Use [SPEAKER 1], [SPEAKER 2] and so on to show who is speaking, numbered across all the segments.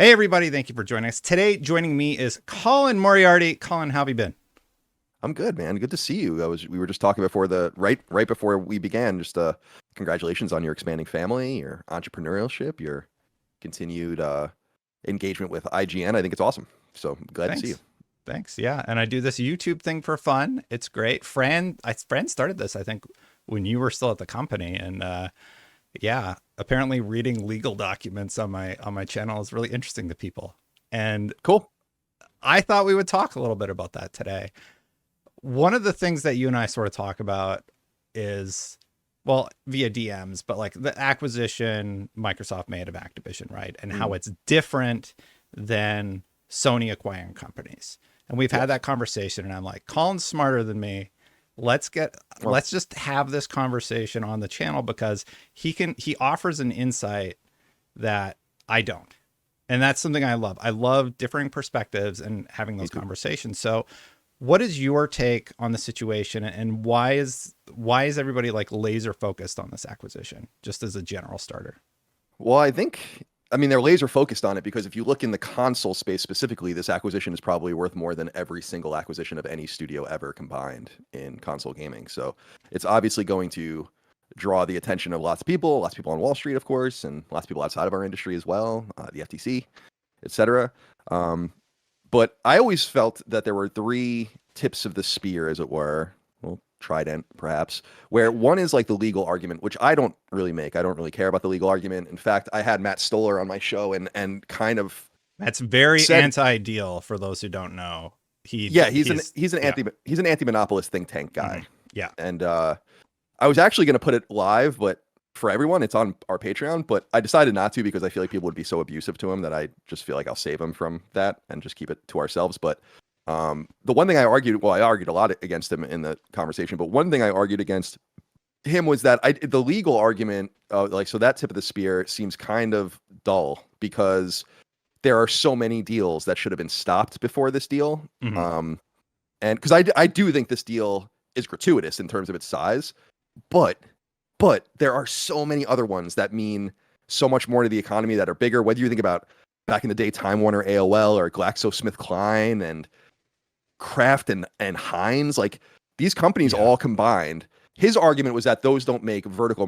[SPEAKER 1] Hey, everybody. Thank you for joining us. Today, joining me is Colin Moriarty. Colin, how have you been?
[SPEAKER 2] I'm good, man. Good to see you. We were just talking before the right before we began. Just congratulations on your expanding family, your entrepreneurship, your continued engagement with IGN. I think it's awesome. So glad to see you.
[SPEAKER 1] Thanks. Thanks. Yeah. And I do this YouTube thing for fun. It's great. Fran started this, I think, when you were still at the company. And yeah, apparently reading legal documents on my channel is really interesting to people. And
[SPEAKER 2] Cool.
[SPEAKER 1] I thought we would talk a little bit about that today. One of the things that you and I sort of talk about is, well, via DMs, but like the acquisition Microsoft made of Activision, right? And how it's different than Sony acquiring companies. And we've had that conversation, and I'm like, Colin's smarter than me. Let's just have this conversation on the channel because he offers an insight that I don't. And that's something I love. I love differing perspectives and having those conversations. So what is your take on the situation, and why is everybody like laser focused on this acquisition, just as a general starter?
[SPEAKER 2] Well, I mean, they're laser focused on it because if you look in the console space specifically, this acquisition is probably worth more than every single acquisition of any studio ever combined in console gaming. So it's obviously going to draw the attention of lots of people on Wall Street, of course, and lots of people outside of our industry as well, the FTC, etc. But I always felt that there were three tips of the spear, as it were, well, trident perhaps, where one is like the legal argument, which I don't really make. I don't really care about the legal argument. In fact, I had Matt Stoller on my show and kind of
[SPEAKER 1] that's very anti-deal for those who don't know.
[SPEAKER 2] He's an anti-monopolist think tank guy.
[SPEAKER 1] Mm-hmm. Yeah.
[SPEAKER 2] And I was actually going to put it live, but for everyone, it's on our Patreon, but I decided not to because I feel like people would be so abusive to him that I just feel like I'll save him from that and just keep it to ourselves. But the one thing I argued a lot against him in the conversation, but one thing I argued against him was that the legal argument, so that tip of the spear seems kind of dull because there are so many deals that should have been stopped before this deal.
[SPEAKER 1] Mm-hmm.
[SPEAKER 2] And because I do think this deal is gratuitous in terms of its size, but there are so many other ones that mean so much more to the economy that are bigger, whether you think about back in the day, Time Warner, AOL, or GlaxoSmithKline and Kraft and Heinz, like these companies all combined. His argument was that those don't make vertical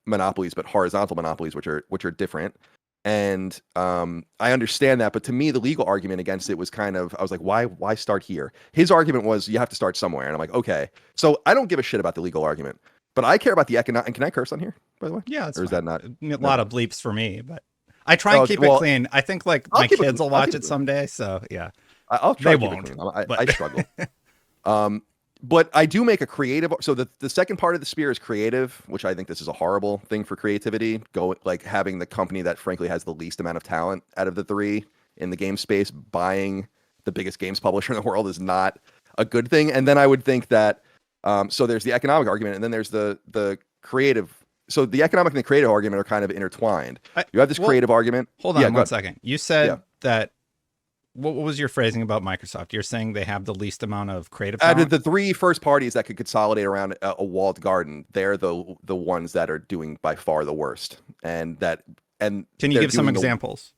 [SPEAKER 2] monopolies, but horizontal monopolies, which are different. And I understand that, but to me, the legal argument against it was kind of, I was like, why start here? His argument was you have to start somewhere, and I'm like, okay. So I don't give a shit about the legal argument, but I care about the economic. And can I curse on here, by the way?
[SPEAKER 1] Yeah, that's
[SPEAKER 2] or is
[SPEAKER 1] fine.
[SPEAKER 2] that not
[SPEAKER 1] a lot of bleeps for me? But I try and keep it clean. I think like my kids will watch it someday, so yeah.
[SPEAKER 2] I'll try.
[SPEAKER 1] They won't.
[SPEAKER 2] I struggle. But I do make a creative. So the second part of the spear is creative, which I think this is a horrible thing for creativity. Having the company that frankly has the least amount of talent out of the three in the game space buying the biggest games publisher in the world is not a good thing. And then I would think that so there's the economic argument, and then there's the creative. So the economic and the creative argument are kind of intertwined. You have this creative argument.
[SPEAKER 1] Hold on one second. You said that. What was your phrasing about Microsoft? You're saying they have the least amount of creative talent?
[SPEAKER 2] The three first parties that could consolidate around a walled garden, they're the ones that are doing by far the worst. And can
[SPEAKER 1] you give some examples?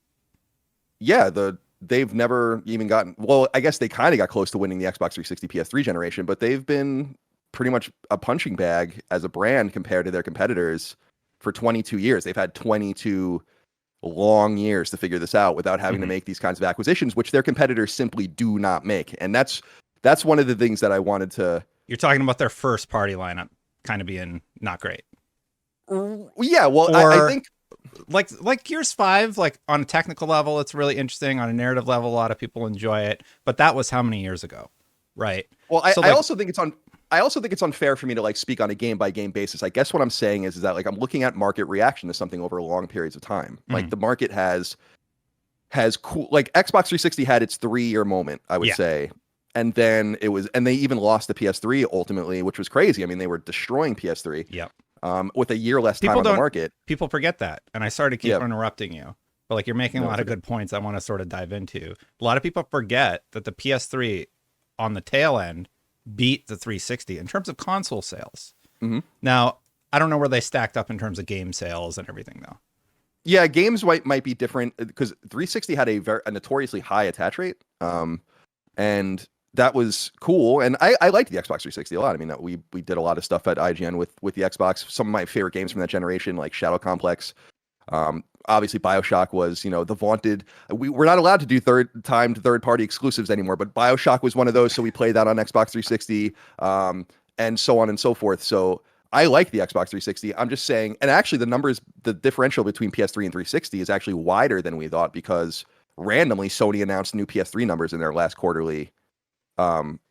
[SPEAKER 2] They've never even gotten. Well, I guess they kind of got close to winning the Xbox 360 PS3 generation, but they've been pretty much a punching bag as a brand compared to their competitors for 22 years. They've had 22 long years to figure this out without having to make these kinds of acquisitions, which their competitors simply do not make. And that's one of the things that I wanted to.
[SPEAKER 1] You're talking about their first party lineup kind of being not great.
[SPEAKER 2] Yeah, well, I think
[SPEAKER 1] like Gears 5, like on a technical level, it's really interesting. On a narrative level, a lot of people enjoy it. But that was how many years ago, right?
[SPEAKER 2] Well, I also think it's unfair for me to like speak on a game by game basis. I guess what I'm saying is that like I'm looking at market reaction to something over long periods of time. Like the market has cool, like Xbox 360 had its 3-year moment, I would say. And then and they even lost the PS3 ultimately, which was crazy. I mean, they were destroying PS3.
[SPEAKER 1] Yeah.
[SPEAKER 2] With a year less time on the market.
[SPEAKER 1] People forget that. And I sorry to keep interrupting you, but like you're making a lot of good points I want to sort of dive into. A lot of people forget that the PS3 on the tail end beat the 360 in terms of console sales. Now, I don't know where they stacked up in terms of game sales and everything, though.
[SPEAKER 2] Yeah, games might be different because 360 had a notoriously high attach rate, and that was cool. And I liked the Xbox 360 a lot. I mean, we did a lot of stuff at IGN with the Xbox. Some of my favorite games from that generation, like Shadow Complex. Obviously, BioShock was the vaunted. We're not allowed to do third party exclusives anymore, but BioShock was one of those, so we played that on Xbox 360, and so on and so forth. So I like the Xbox 360. I'm just saying, and actually the differential between PS3 and 360 is actually wider than we thought because randomly Sony announced new PS3 numbers in their last quarterly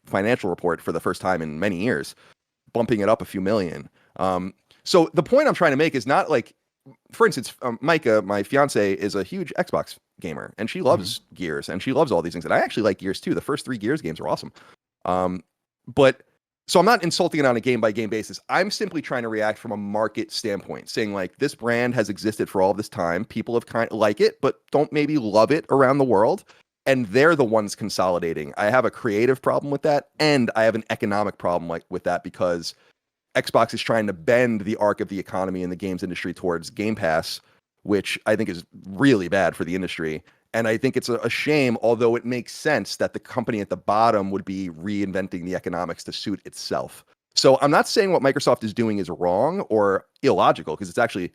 [SPEAKER 2] financial report for the first time in many years, bumping it up a few million. So the point I'm trying to make is not like, for instance, Micah, my fiance, is a huge Xbox gamer, and she loves Gears, and she loves all these things. And I actually like Gears too. The first 3 Gears games are awesome. But so I'm not insulting it on a game by game basis. I'm simply trying to react from a market standpoint, saying like this brand has existed for all this time. People have kind of like it, but don't maybe love it around the world. And they're the ones consolidating. I have a creative problem with that, and I have an economic problem with that because Xbox is trying to bend the arc of the economy in the games industry towards Game Pass, which I think is really bad for the industry. And I think it's a shame, although it makes sense that the company at the bottom would be reinventing the economics to suit itself. So I'm not saying what Microsoft is doing is wrong or illogical, because it's actually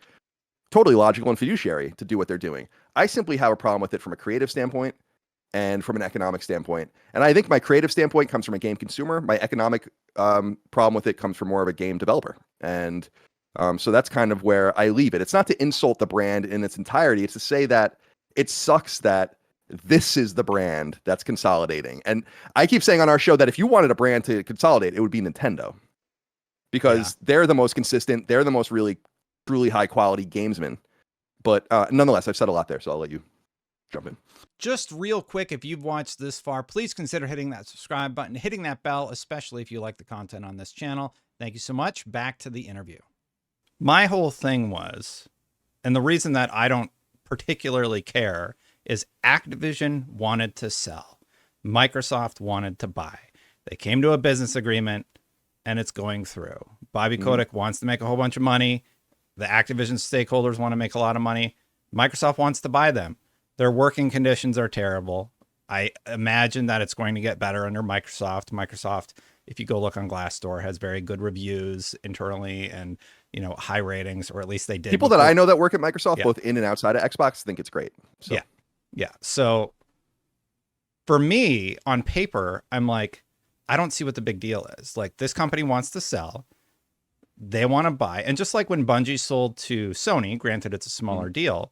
[SPEAKER 2] totally logical and fiduciary to do what they're doing. I simply have a problem with it from a creative standpoint and from an economic standpoint. And I think my creative standpoint comes from a game consumer. My economic problem with it comes from more of a game developer. And so that's kind of where I leave it. It's not to insult the brand in its entirety. It's to say that it sucks that this is the brand that's consolidating. And I keep saying on our show that if you wanted a brand to consolidate, it would be Nintendo, because they're the most consistent. They're the most really, truly high quality gamesmen. But nonetheless, I've said a lot there, so I'll let you jump in.
[SPEAKER 1] Just real quick, if you've watched this far, please consider hitting that subscribe button, hitting that bell, especially if you like the content on this channel. Thank you so much. Back to the interview. My whole thing was, and the reason that I don't particularly care, is Activision wanted to sell. Microsoft wanted to buy. They came to a business agreement, and it's going through. Bobby Kotick wants to make a whole bunch of money. The Activision stakeholders want to make a lot of money. Microsoft wants to buy them. Their working conditions are terrible. I imagine that it's going to get better under Microsoft. Microsoft, if you go look on Glassdoor, has very good reviews internally and, high ratings, or at least they did.
[SPEAKER 2] People that I know that work at Microsoft, both in and outside of Xbox, think it's great. So.
[SPEAKER 1] Yeah. So for me, on paper, I'm like, I don't see what the big deal is. Like, this company wants to sell. They want to buy. And just like when Bungie sold to Sony, granted it's a smaller deal,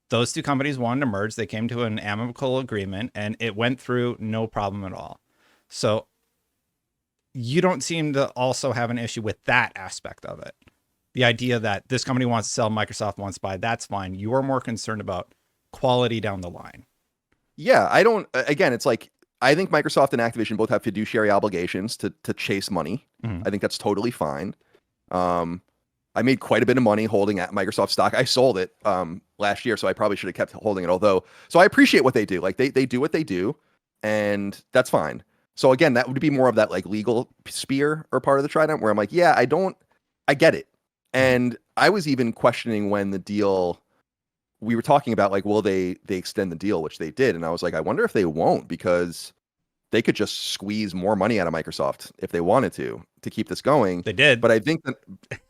[SPEAKER 1] those two companies wanted to merge. They came to an amicable agreement, and it went through no problem at all. So you don't seem to also have an issue with that aspect of it. The idea that this company wants to sell, Microsoft wants to buy, that's fine. You are more concerned about quality down the line.
[SPEAKER 2] Yeah, I don't. Again, it's like, I think Microsoft and Activision both have fiduciary obligations to chase money. I think that's totally fine. I made quite a bit of money holding at Microsoft stock. I sold it last year, so I probably should have kept holding it. So I appreciate what they do. Like, they do what they do, and that's fine. So again, that would be more of that like legal spear or part of the trident where I'm like, yeah, I get it. And I was even questioning when the deal, we were talking about like, will they extend the deal, which they did. And I was like, I wonder if they won't, because they could just squeeze more money out of Microsoft if they wanted to keep this going.
[SPEAKER 1] They did.
[SPEAKER 2] But I think that,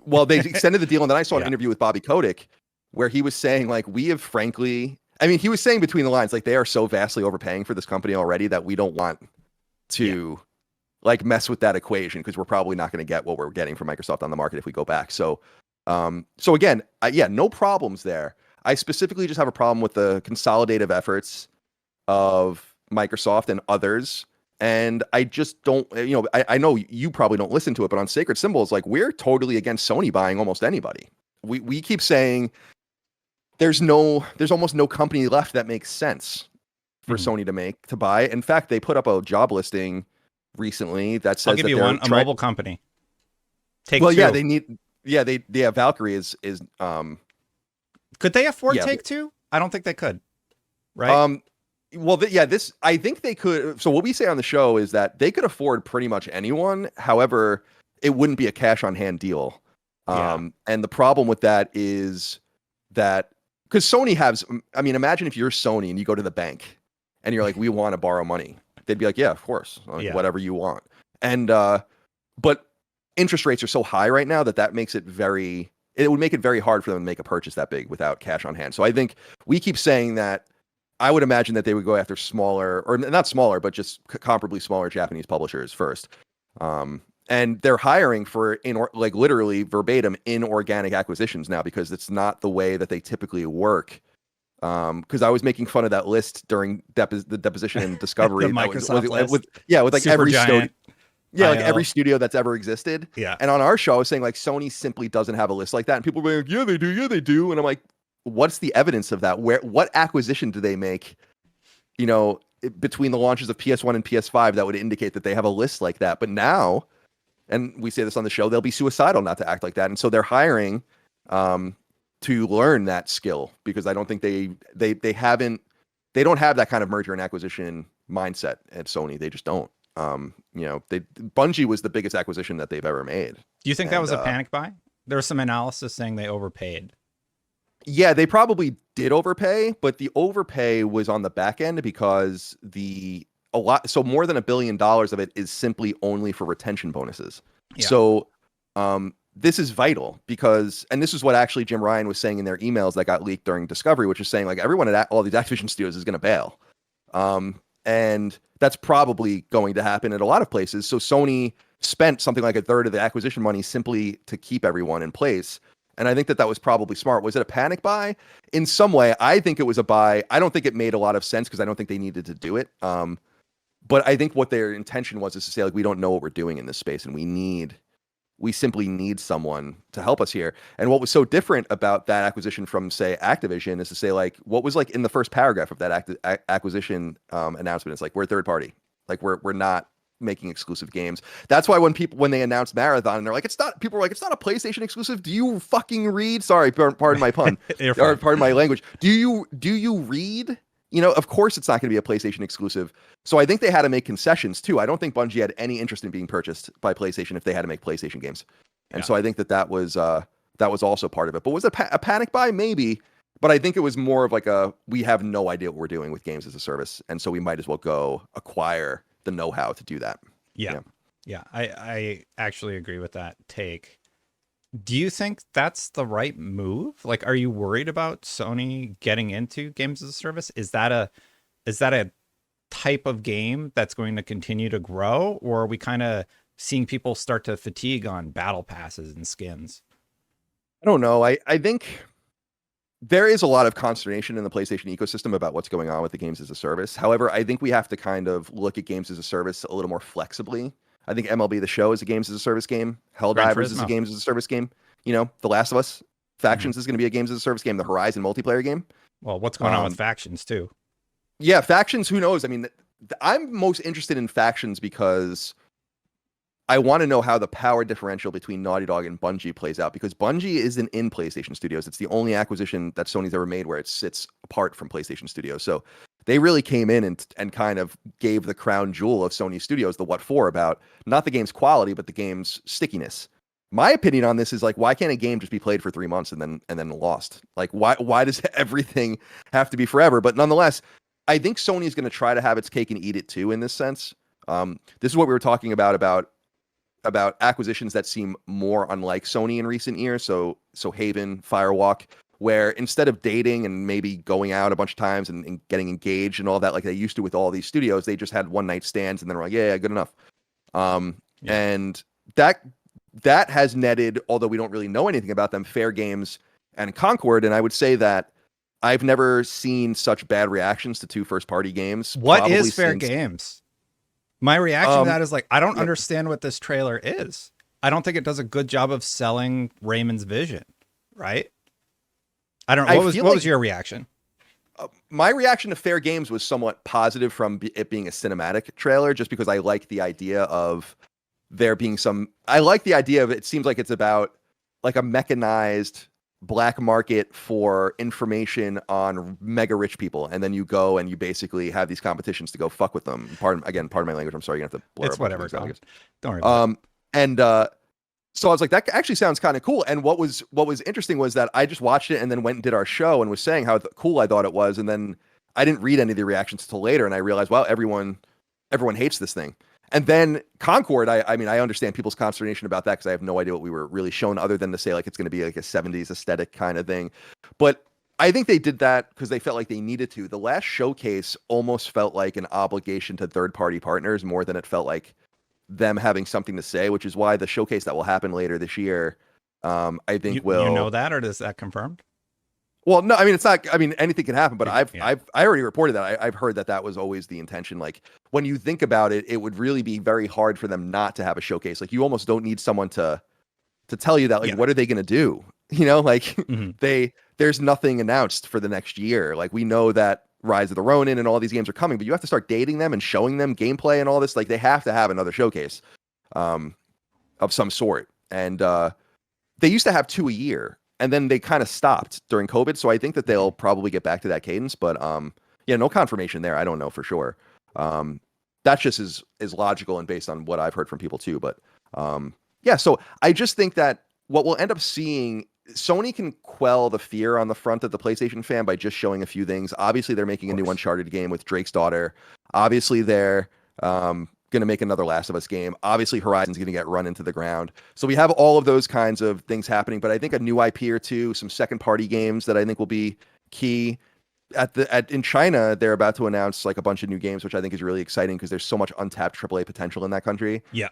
[SPEAKER 2] well, they extended the deal. And then I saw an interview with Bobby Kotick where he was saying like, we have frankly, I mean, he was saying between the lines, like, they are so vastly overpaying for this company already that we don't want to like mess with that equation, because we're probably not going to get what we're getting from Microsoft on the market if we go back. So again, no problems there. I specifically just have a problem with the consolidative efforts of Microsoft and others. And I just don't, I know you probably don't listen to it, but on Sacred Symbols, like, we're totally against Sony buying almost anybody. We keep saying there's almost no company left that makes sense for Sony to buy. In fact, they put up a job listing recently that says,
[SPEAKER 1] I'll give you one, a mobile company. Take
[SPEAKER 2] well,
[SPEAKER 1] Two.
[SPEAKER 2] Yeah, Valkyrie is
[SPEAKER 1] could they afford Take Two? I don't think they could. Right.
[SPEAKER 2] I think they could. So what we say on the show is that they could afford pretty much anyone. However, it wouldn't be a cash on hand deal. And the problem with that is that because Sony has, I mean, imagine if you're Sony and you go to the bank and you're like, we want to borrow money. They'd be like, yeah, of course, like,
[SPEAKER 1] Yeah.
[SPEAKER 2] whatever you want. And but interest rates are so high right now that makes it it would make it very hard for them to make a purchase that big without cash on hand. So I think we keep saying that. I would imagine that they would go after smaller, or not smaller, but just comparably smaller Japanese publishers first. And they're hiring for like literally verbatim inorganic acquisitions now, because it's not the way that they typically work. Because I was making fun of that list during the deposition and Discovery.
[SPEAKER 1] The Microsoft list.
[SPEAKER 2] With like
[SPEAKER 1] Super
[SPEAKER 2] every studio.
[SPEAKER 1] giant.
[SPEAKER 2] Yeah, like
[SPEAKER 1] IL.
[SPEAKER 2] every studio that's ever existed.
[SPEAKER 1] Yeah.
[SPEAKER 2] And on our show, I was saying like Sony simply doesn't have a list like that. And people were like, yeah, they do. Yeah, they do. And I'm like, what's the evidence of that? What acquisition do they make, between the launches of PS1 and PS5 that would indicate that they have a list like that? But now, and we say this on the show, they'll be suicidal not to act like that. And so they're hiring to learn that skill, because I don't think they don't have that kind of merger and acquisition mindset at Sony. They just don't. Bungie was the biggest acquisition that they've ever made.
[SPEAKER 1] Do you think that was a panic buy? There was some analysis saying they overpaid.
[SPEAKER 2] Yeah, they probably did overpay, but the overpay was on the back end because so more than $1 billion of it is simply only for retention bonuses. Yeah. So this is vital because, and this is what actually Jim Ryan was saying in their emails that got leaked during Discovery, which is saying like everyone at all these Activision studios is going to bail. And that's probably going to happen at a lot of places. So Sony spent something like a third of the acquisition money simply to keep everyone in place. And I think that was probably smart. Was it a panic buy? In some way, I think it was a buy. I don't think it made a lot of sense because I don't think they needed to do it. But I think what their intention was is to say, like, we don't know what we're doing in this space, and we simply need someone to help us here. And what was so different about that acquisition from, say, Activision is to say, like, what was like in the first paragraph of that acquisition announcement? It's like, we're third party. Like, we're not making exclusive games. That's why when they announced Marathon, and they're like, people were like, it's not a PlayStation exclusive. Do you fucking read? Sorry, pardon my pun. Or pardon my language. Do you read? Of course it's not going to be a PlayStation exclusive. So I think they had to make concessions too. I don't think Bungie had any interest in being purchased by PlayStation if they had to make PlayStation games. And so I think that was also part of it. But was it a panic buy? Maybe. But I think it was more of like we have no idea what we're doing with games as a service. And so we might as well go acquire the know-how to do that.
[SPEAKER 1] Yeah. I actually agree with that take. Do you think that's the right move? Like, are you worried about Sony getting into games as a service? Is that a type of game that's going to continue to grow, or are we kind of seeing people start to fatigue on battle passes and skins?
[SPEAKER 2] I don't know. I think there is a lot of consternation in the PlayStation ecosystem about what's going on with the games as a service. However, I think we have to kind of look at games as a service a little more flexibly. I think MLB The Show is a games as a service game. Helldivers is a games as a service game. The Last of Us Factions is going to be a games as a service game. The Horizon multiplayer game.
[SPEAKER 1] Well, what's going on with Factions too?
[SPEAKER 2] Yeah, Factions, who knows? I mean, I'm most interested in Factions because I want to know how the power differential between Naughty Dog and Bungie plays out, because Bungie isn't in PlayStation Studios. It's the only acquisition that Sony's ever made where it sits apart from PlayStation Studios. So they really came in and kind of gave the crown jewel of Sony Studios the what for about not the game's quality, but the game's stickiness. My opinion on this is like, why can't a game just be played for 3 months and then lost? Like, why does everything have to be forever? But nonetheless, I think Sony is going to try to have its cake and eat it too in this sense. This is what we were talking about acquisitions that seem more unlike Sony in recent years. So Haven, Firewalk, where instead of dating and maybe going out a bunch of times and getting engaged and all that like they used to with all these studios, they just had one night stands and then were like, yeah, good enough. And that has netted, although we don't really know anything about them, Fair Games and Concord. And I would say that I've never seen such bad reactions to two first-party games.
[SPEAKER 1] What is Fair Games? My reaction to that is like, I don't understand what this trailer is. I don't think it does a good job of selling Raymond's vision, right? I don't know. What was your reaction?
[SPEAKER 2] My reaction to Fair Games was somewhat positive from it being a cinematic trailer, just because I like the idea of there being it seems like it's about like a mechanized black market for information on mega rich people, and then you go and you basically have these competitions to go fuck with them. Pardon my language. I'm sorry, you have to blur.
[SPEAKER 1] It's whatever. Don't worry about it.
[SPEAKER 2] So I was like, that actually sounds kind of cool. And what was interesting was that I just watched it and then went and did our show and was saying how cool I thought it was, and then I didn't read any of the reactions until later, and I realized, wow, everyone hates this thing. And then Concord, I mean, I understand people's consternation about that because I have no idea what we were really shown other than to say like it's going to be like a 70s aesthetic kind of thing. But I think they did that because they felt like they needed to. The last showcase almost felt like an obligation to third-party partners more than it felt like them having something to say, which is why the showcase that will happen later this year, I think will.
[SPEAKER 1] You know that, or is that confirmed?
[SPEAKER 2] Well, no, I mean, it's not, I mean, anything can happen, but I already reported that. I've heard that was always the intention. Like when you think about it, it would really be very hard for them not to have a showcase. Like you almost don't need someone to tell you that, like, what are they going to do? You know, like there's nothing announced for the next year. Like we know that Rise of the Ronin and all these games are coming, but you have to start dating them and showing them gameplay and all this. Like they have to have another showcase of some sort. And they used to have 2 a year. And then they kind of stopped during COVID. So I think that they'll probably get back to that cadence. But yeah, no confirmation there. I don't know for sure. That's just is logical and based on what I've heard from people too. But yeah, so I just think that what we'll end up seeing, Sony can quell the fear on the front of the PlayStation fan by just showing a few things. Obviously, they're making a new Uncharted game with Drake's daughter. Obviously, they're going to make another Last of Us game. Obviously, Horizon's going to get run into the ground. So we have all of those kinds of things happening, but I think a new IP or two, some second-party games that I think will be key. In China, they're about to announce like a bunch of new games, which I think is really exciting because there's so much untapped AAA potential in that country.
[SPEAKER 1] Yeah.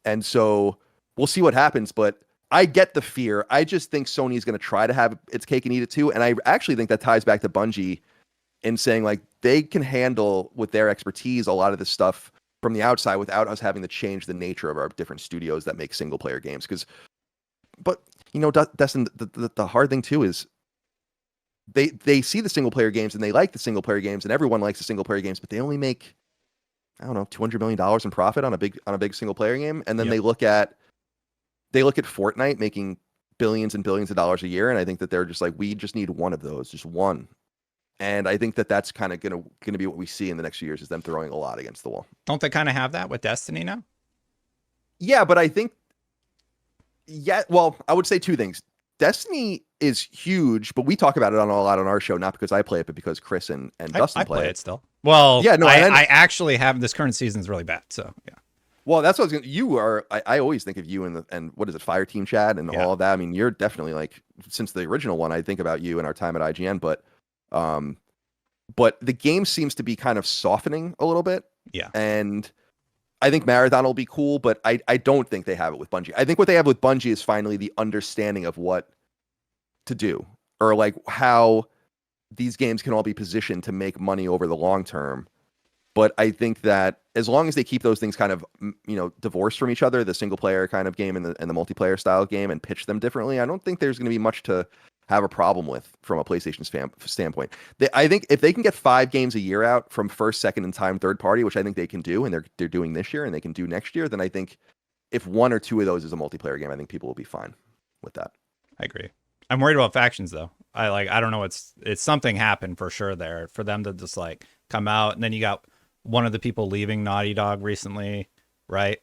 [SPEAKER 2] And so we'll see what happens, but I get the fear. I just think Sony is going to try to have its cake and eat it too. And I actually think that ties back to Bungie in saying like they can handle with their expertise a lot of this stuff from the outside without us having to change the nature of our different studios that make single player games. But you know, Destin, the hard thing too is they see the single player games and they like the single player games and everyone likes the single player games, but they only make, I don't know, $200 million in profit on a big single player game. And then they look at Fortnite making billions and billions of dollars a year. And I think that they're just like, we just need one of those, just one. And I think that that's kind of gonna be what we see in the next few years is them throwing a lot against the wall.
[SPEAKER 1] Don't they kind of have that with Destiny now?
[SPEAKER 2] Yeah, but I think, well, I would say two things. Destiny is huge, but we talk about it a lot on our show, not because I play it, but because Chris and Dustin play it
[SPEAKER 1] still. Well,
[SPEAKER 2] yeah, no,
[SPEAKER 1] I actually have. This current season is really bad, so yeah.
[SPEAKER 2] Well, that's what I was going to. I always think of you and what is it, Fire Team Chat and all of that. I mean, you're definitely like, since the original one, I think about you and our time at IGN, but the game seems to be kind of softening a little bit.
[SPEAKER 1] Yeah.
[SPEAKER 2] And I think Marathon will be cool, but I don't think they have it with Bungie. I think what they have with Bungie is finally the understanding of what to do, or like how these games can all be positioned to make money over the long term. But I think that as long as they keep those things kind of, you know, divorced from each other, the single player kind of game and the multiplayer style game, and pitch them differently, I don't think there's going to be much to have a problem with from a PlayStation standpoint. I think if they can get 5 games a year out from first, second, and time third party, which I think they can do, and they're doing this year and they can do next year, then I think if 1 or 2 of those is a multiplayer game, I think people will be fine with that.
[SPEAKER 1] I agree. I'm worried about factions though. I don't know. It's something happened for sure there for them to just like come out, and then you got one of the people leaving Naughty Dog recently, right?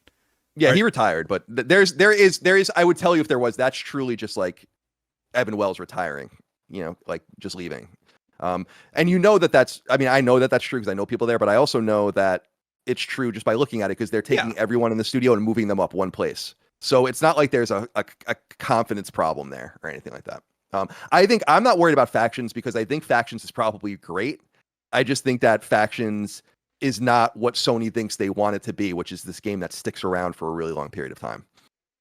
[SPEAKER 2] Yeah, he retired, but there is. I would tell you if there was, that's truly just like Evan Wells retiring, you know, like just leaving. And you know that's. I mean, I know that that's true because I know people there, but I also know that it's true just by looking at it because they're taking everyone in the studio and moving them up one place. So it's not like there's a confidence problem there or anything like that. I think I'm not worried about factions because I think factions is probably great. I just think that factions is not what Sony thinks they want it to be, which is this game that sticks around for a really long period of time.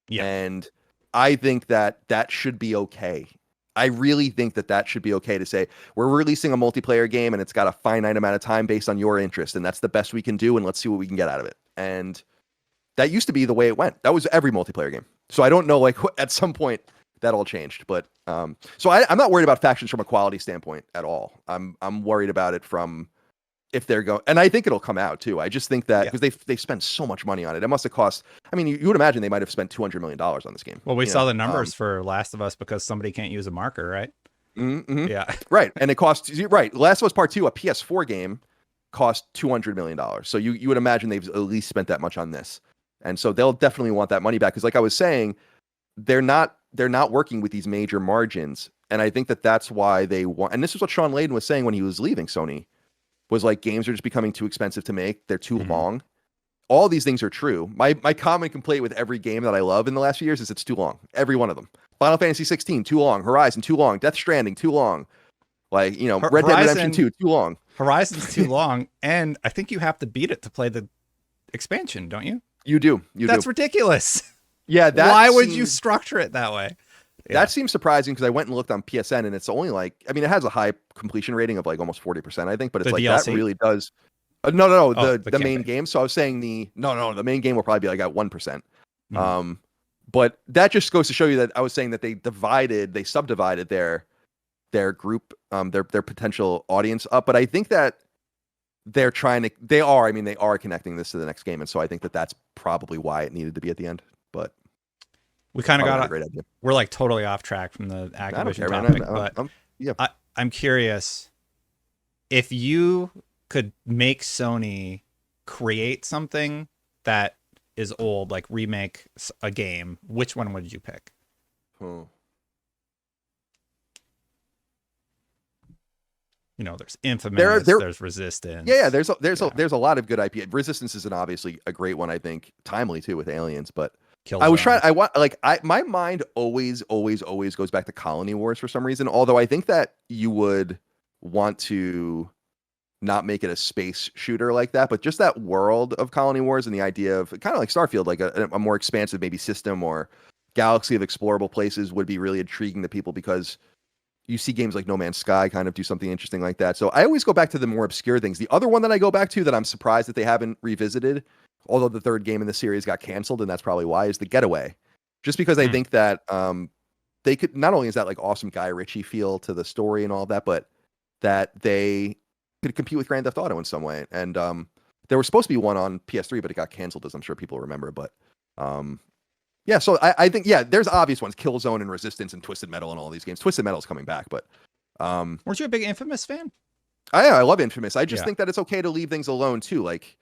[SPEAKER 2] Yeah. And I think that should be okay. I really think that should be okay to say, we're releasing a multiplayer game and it's got a finite amount of time based on your interest, and that's the best we can do, and let's see what we can get out of it. And that used to be the way it went. That was every multiplayer game. So I don't know, like at some point that all changed, but so I'm not worried about factions from a quality standpoint at all. I'm worried about it from if they're going, and I think it'll come out too. I just think that because they spent so much money on it, it must have cost. I mean, you would imagine they might have spent $200 million on this game.
[SPEAKER 1] Well, we saw the numbers for Last of Us because somebody can't use a marker, right?
[SPEAKER 2] Mm-hmm.
[SPEAKER 1] Yeah,
[SPEAKER 2] right. And it costs Last of Us Part 2, a PS4 game, cost $200 million. So you would imagine they've at least spent that much on this. And so they'll definitely want that money back. Because like I was saying, they're not working with these major margins. And I think that that's why they want, and this is what Sean Layden was saying when he was leaving Sony, was like, games are just becoming too expensive to make. They're too long. All these things are true. My common complaint with every game that I love in the last few years is it's too long. Every one of them. Final Fantasy 16, too long. Horizon, too long. Death Stranding, too long. Like, you know, Red Dead Redemption 2, too long.
[SPEAKER 1] Horizon's too long. And I think you have to beat it to play the expansion, don't you?
[SPEAKER 2] You do.
[SPEAKER 1] That's ridiculous.
[SPEAKER 2] Yeah.
[SPEAKER 1] Why would you structure it that way? Yeah.
[SPEAKER 2] That seems surprising because I went and looked on PSN and it's only like, I mean, it has a high completion rating of like almost 40%, I think, but it's like DLC? That really does. No, the main game. So I was saying the main game will probably be like at 1%. But that just goes to show you that I was saying that they subdivided their group, their potential audience up. But I think that they are connecting this to the next game. And so I think that that's probably why it needed to be at the end. But
[SPEAKER 1] we kind of we're like totally off track from the Activision topic, but I'm curious if you could make Sony create something that is old, like remake a game, which one would you pick? You know, there's Infamous, there's Resistance.
[SPEAKER 2] Yeah, there's a lot of good IP. Resistance is obviously a great one, I think, timely too with Aliens, but my mind always goes back to Colony Wars for some reason, although I think that you would want to not make it a space shooter like that, but just that world of Colony Wars and the idea of kind of like Starfield, like a more expansive maybe system or galaxy of explorable places would be really intriguing to people because you see games like No Man's Sky kind of do something interesting like that. So I always go back to the more obscure things. The other one that I go back to that I'm surprised that they haven't revisited, although the third game in the series got canceled, and that's probably why, is The Getaway. Just because I think that they could, not only is that like awesome Guy Ritchie feel to the story and all of that, but that they could compete with Grand Theft Auto in some way. And there was supposed to be one on PS3, but it got canceled, as I'm sure people remember. But yeah, so I think, there's obvious ones, Killzone and Resistance and Twisted Metal and all these games. Twisted Metal's coming back, but
[SPEAKER 1] weren't you a big Infamous fan?
[SPEAKER 2] I love Infamous. I just think that it's okay to leave things alone too. Like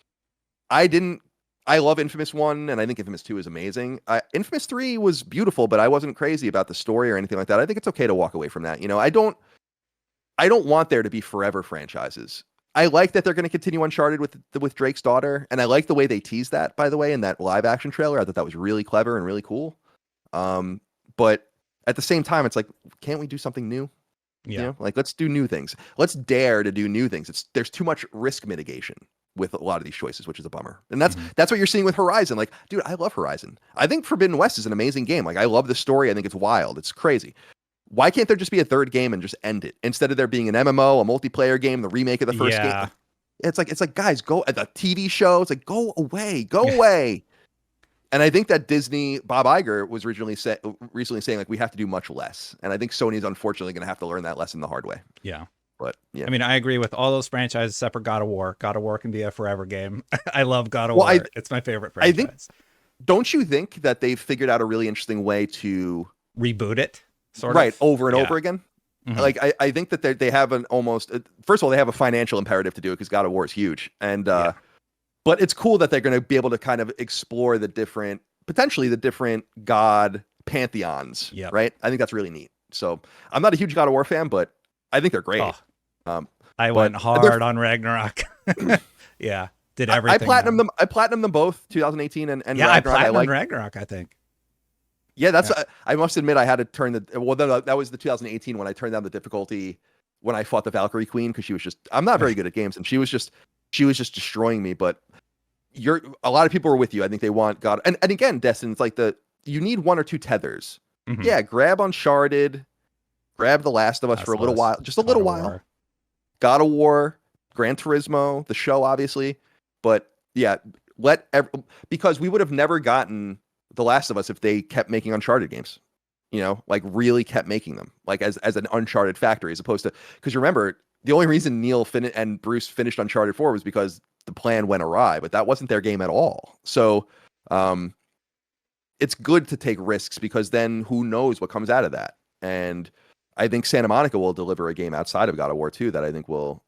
[SPEAKER 2] I love Infamous 1, and I think Infamous 2 is amazing. Infamous 3 was beautiful, but I wasn't crazy about the story or anything like that. I think it's okay to walk away from that. You know, I don't want there to be forever franchises. I like that they're going to continue Uncharted with Drake's daughter, and I like the way they teased that, by the way, in that live action trailer. I thought that was really clever and really cool. But at the same time, it's like, can't we do something new?
[SPEAKER 1] Yeah.
[SPEAKER 2] You know? Like, let's do new things. Let's dare to do new things. There's too much risk mitigation with a lot of these choices, which is a bummer. And that's what you're seeing with Horizon. Like, dude, I love Horizon. I think Forbidden West is an amazing game. Like, I love the story. I think it's wild. It's crazy. Why can't there just be a third game and just end it instead of there being an MMO, a multiplayer game, the remake of the first game? It's like, guys, go at the TV show. It's like, go away. And I think that Disney, Bob Iger was recently saying like, we have to do much less. And I think Sony's unfortunately going to have to learn that lesson the hard way.
[SPEAKER 1] Yeah.
[SPEAKER 2] But yeah,
[SPEAKER 1] I mean, I agree with all those franchises except for God of War. God of War can be a forever game. I love God of War. It's my favorite franchise.
[SPEAKER 2] Don't you think that they've figured out a really interesting way to
[SPEAKER 1] reboot it? Sort of.
[SPEAKER 2] Over and over again. Like, I think that they have an almost, first of all, they have a financial imperative to do it because God of War is huge. And, but it's cool that they're going to be able to kind of explore potentially the different God pantheons. Right. I think that's really neat. So I'm not a huge God of War fan, but I think they're great.
[SPEAKER 1] I went hard on Ragnarok. Did everything.
[SPEAKER 2] I platinumed them both, 2018 and
[SPEAKER 1] Ragnarok. I platinumed Ragnarok, I think.
[SPEAKER 2] Yeah, I must admit I had to turn that was the 2018 when I turned down the difficulty when I fought the Valkyrie Queen because I'm not very good at games and she was just destroying me. But a lot of people were with you. I think they want God and again, Destin, it's like you need one or two tethers. Yeah, grab Uncharted, grab The Last of Us for a little while, just a little while. God of War, Gran Turismo, the show, obviously, but yeah, because we would have never gotten The Last of Us if they kept making Uncharted games, you know, like really kept making them like as an Uncharted factory, as opposed to, because remember, the only reason Neil and Bruce finished Uncharted 4 was because the plan went awry, but that wasn't their game at all. So it's good to take risks because then who knows what comes out of that. And I think Santa Monica will deliver a game outside of God of War 2 that I think will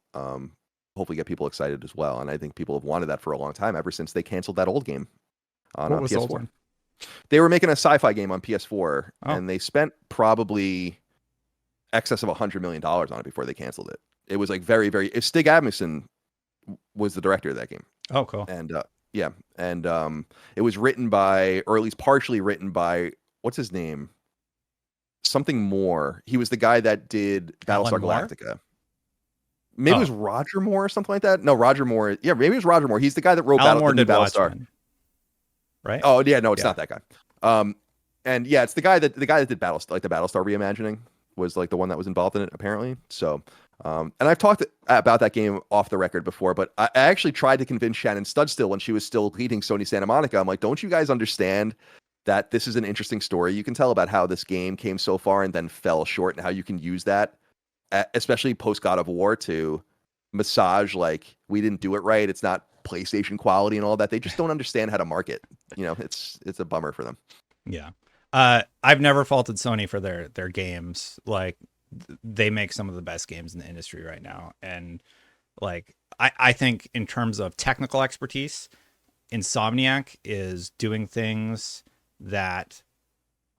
[SPEAKER 2] hopefully get people excited as well. And I think people have wanted that for a long time, ever since they canceled that old game. on
[SPEAKER 1] What was the old
[SPEAKER 2] PS4.
[SPEAKER 1] one?
[SPEAKER 2] They were making a sci-fi game on PS4,
[SPEAKER 1] Oh.
[SPEAKER 2] and they spent probably excess of $100 million on it before they canceled it. It was like very, very. Stig Asmussen was the director of that game,
[SPEAKER 1] Oh, cool.
[SPEAKER 2] and yeah, and it was written by, or at least partially written by, what's his name? Something Moore. He was the guy that did
[SPEAKER 1] Alan
[SPEAKER 2] Battlestar
[SPEAKER 1] Moore?
[SPEAKER 2] Galactica. Maybe it was Roger Moore or something like that. No, Roger Moore. Yeah, maybe it was Roger Moore. He's the guy that wrote
[SPEAKER 1] Alan Moore
[SPEAKER 2] the new
[SPEAKER 1] did
[SPEAKER 2] Battlestar.
[SPEAKER 1] Watchmen, right?
[SPEAKER 2] Oh yeah, no, it's
[SPEAKER 1] Yeah.
[SPEAKER 2] not that guy. And yeah, it's the guy that did Battlestar, like the Battlestar reimagining, was like the one that was involved in it apparently. So, and I've talked about that game off the record before, but I actually tried to convince Shannon Studstill when she was still leading Sony Santa Monica. I'm like, don't you guys understand that this is an interesting story you can tell about how this game came so far and then fell short, and how you can use that, especially post God of War, to massage like we didn't do it right. It's not PlayStation quality and all that. They just don't understand how to market. You know, it's a bummer for them.
[SPEAKER 1] Yeah. I've never faulted Sony for their games. Like they make some of the best games in the industry right now. And like I think in terms of technical expertise, Insomniac is doing things that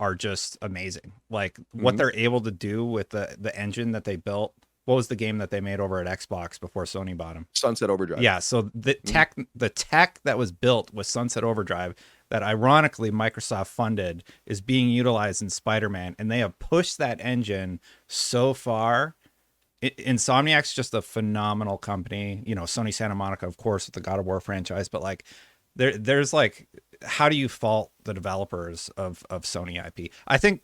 [SPEAKER 1] are just amazing. Like what they're able to do with the engine that they built. What was the game that they made over at Xbox before Sony bought them?
[SPEAKER 2] Sunset Overdrive.
[SPEAKER 1] Yeah, so the tech that was built with Sunset Overdrive that ironically Microsoft funded is being utilized in Spider-Man, and they have pushed that engine so far. Insomniac's just a phenomenal company. You know, Sony Santa Monica, of course, with the God of War franchise, but like there's like, how do you fault the developers of Sony IP? I think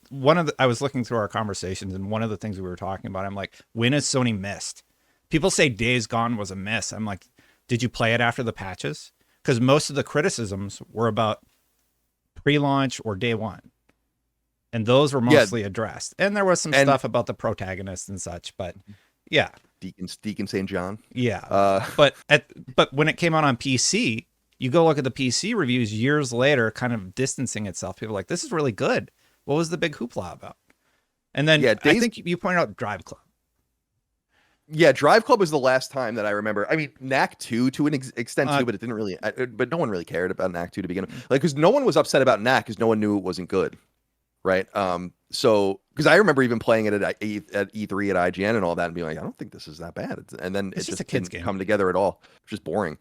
[SPEAKER 1] I was looking through our conversations, and one of the things we were talking about, I'm like, when has Sony missed? People say Days Gone was a miss. I'm like, did you play it after the patches? Because most of the criticisms were about pre-launch or day one, and those were mostly addressed. And there was some stuff about the protagonist and such, but yeah,
[SPEAKER 2] Deacon St. John.
[SPEAKER 1] Yeah, but when it came out on PC, you go look at the PC reviews years later, kind of distancing itself. People are like, this is really good. What was the big hoopla about? And then I think you pointed out Drive Club.
[SPEAKER 2] Yeah, Drive Club was the last time that I remember. I mean, Knack 2 to an extent too, but it didn't really. But no one really cared about Knack 2 to begin with. Like, because no one was upset about Knack because no one knew it wasn't good, right? So because I remember even playing it at E3 at IGN and all that, and being like, I don't think this is that bad. And then it just didn't come together at all. It's just boring.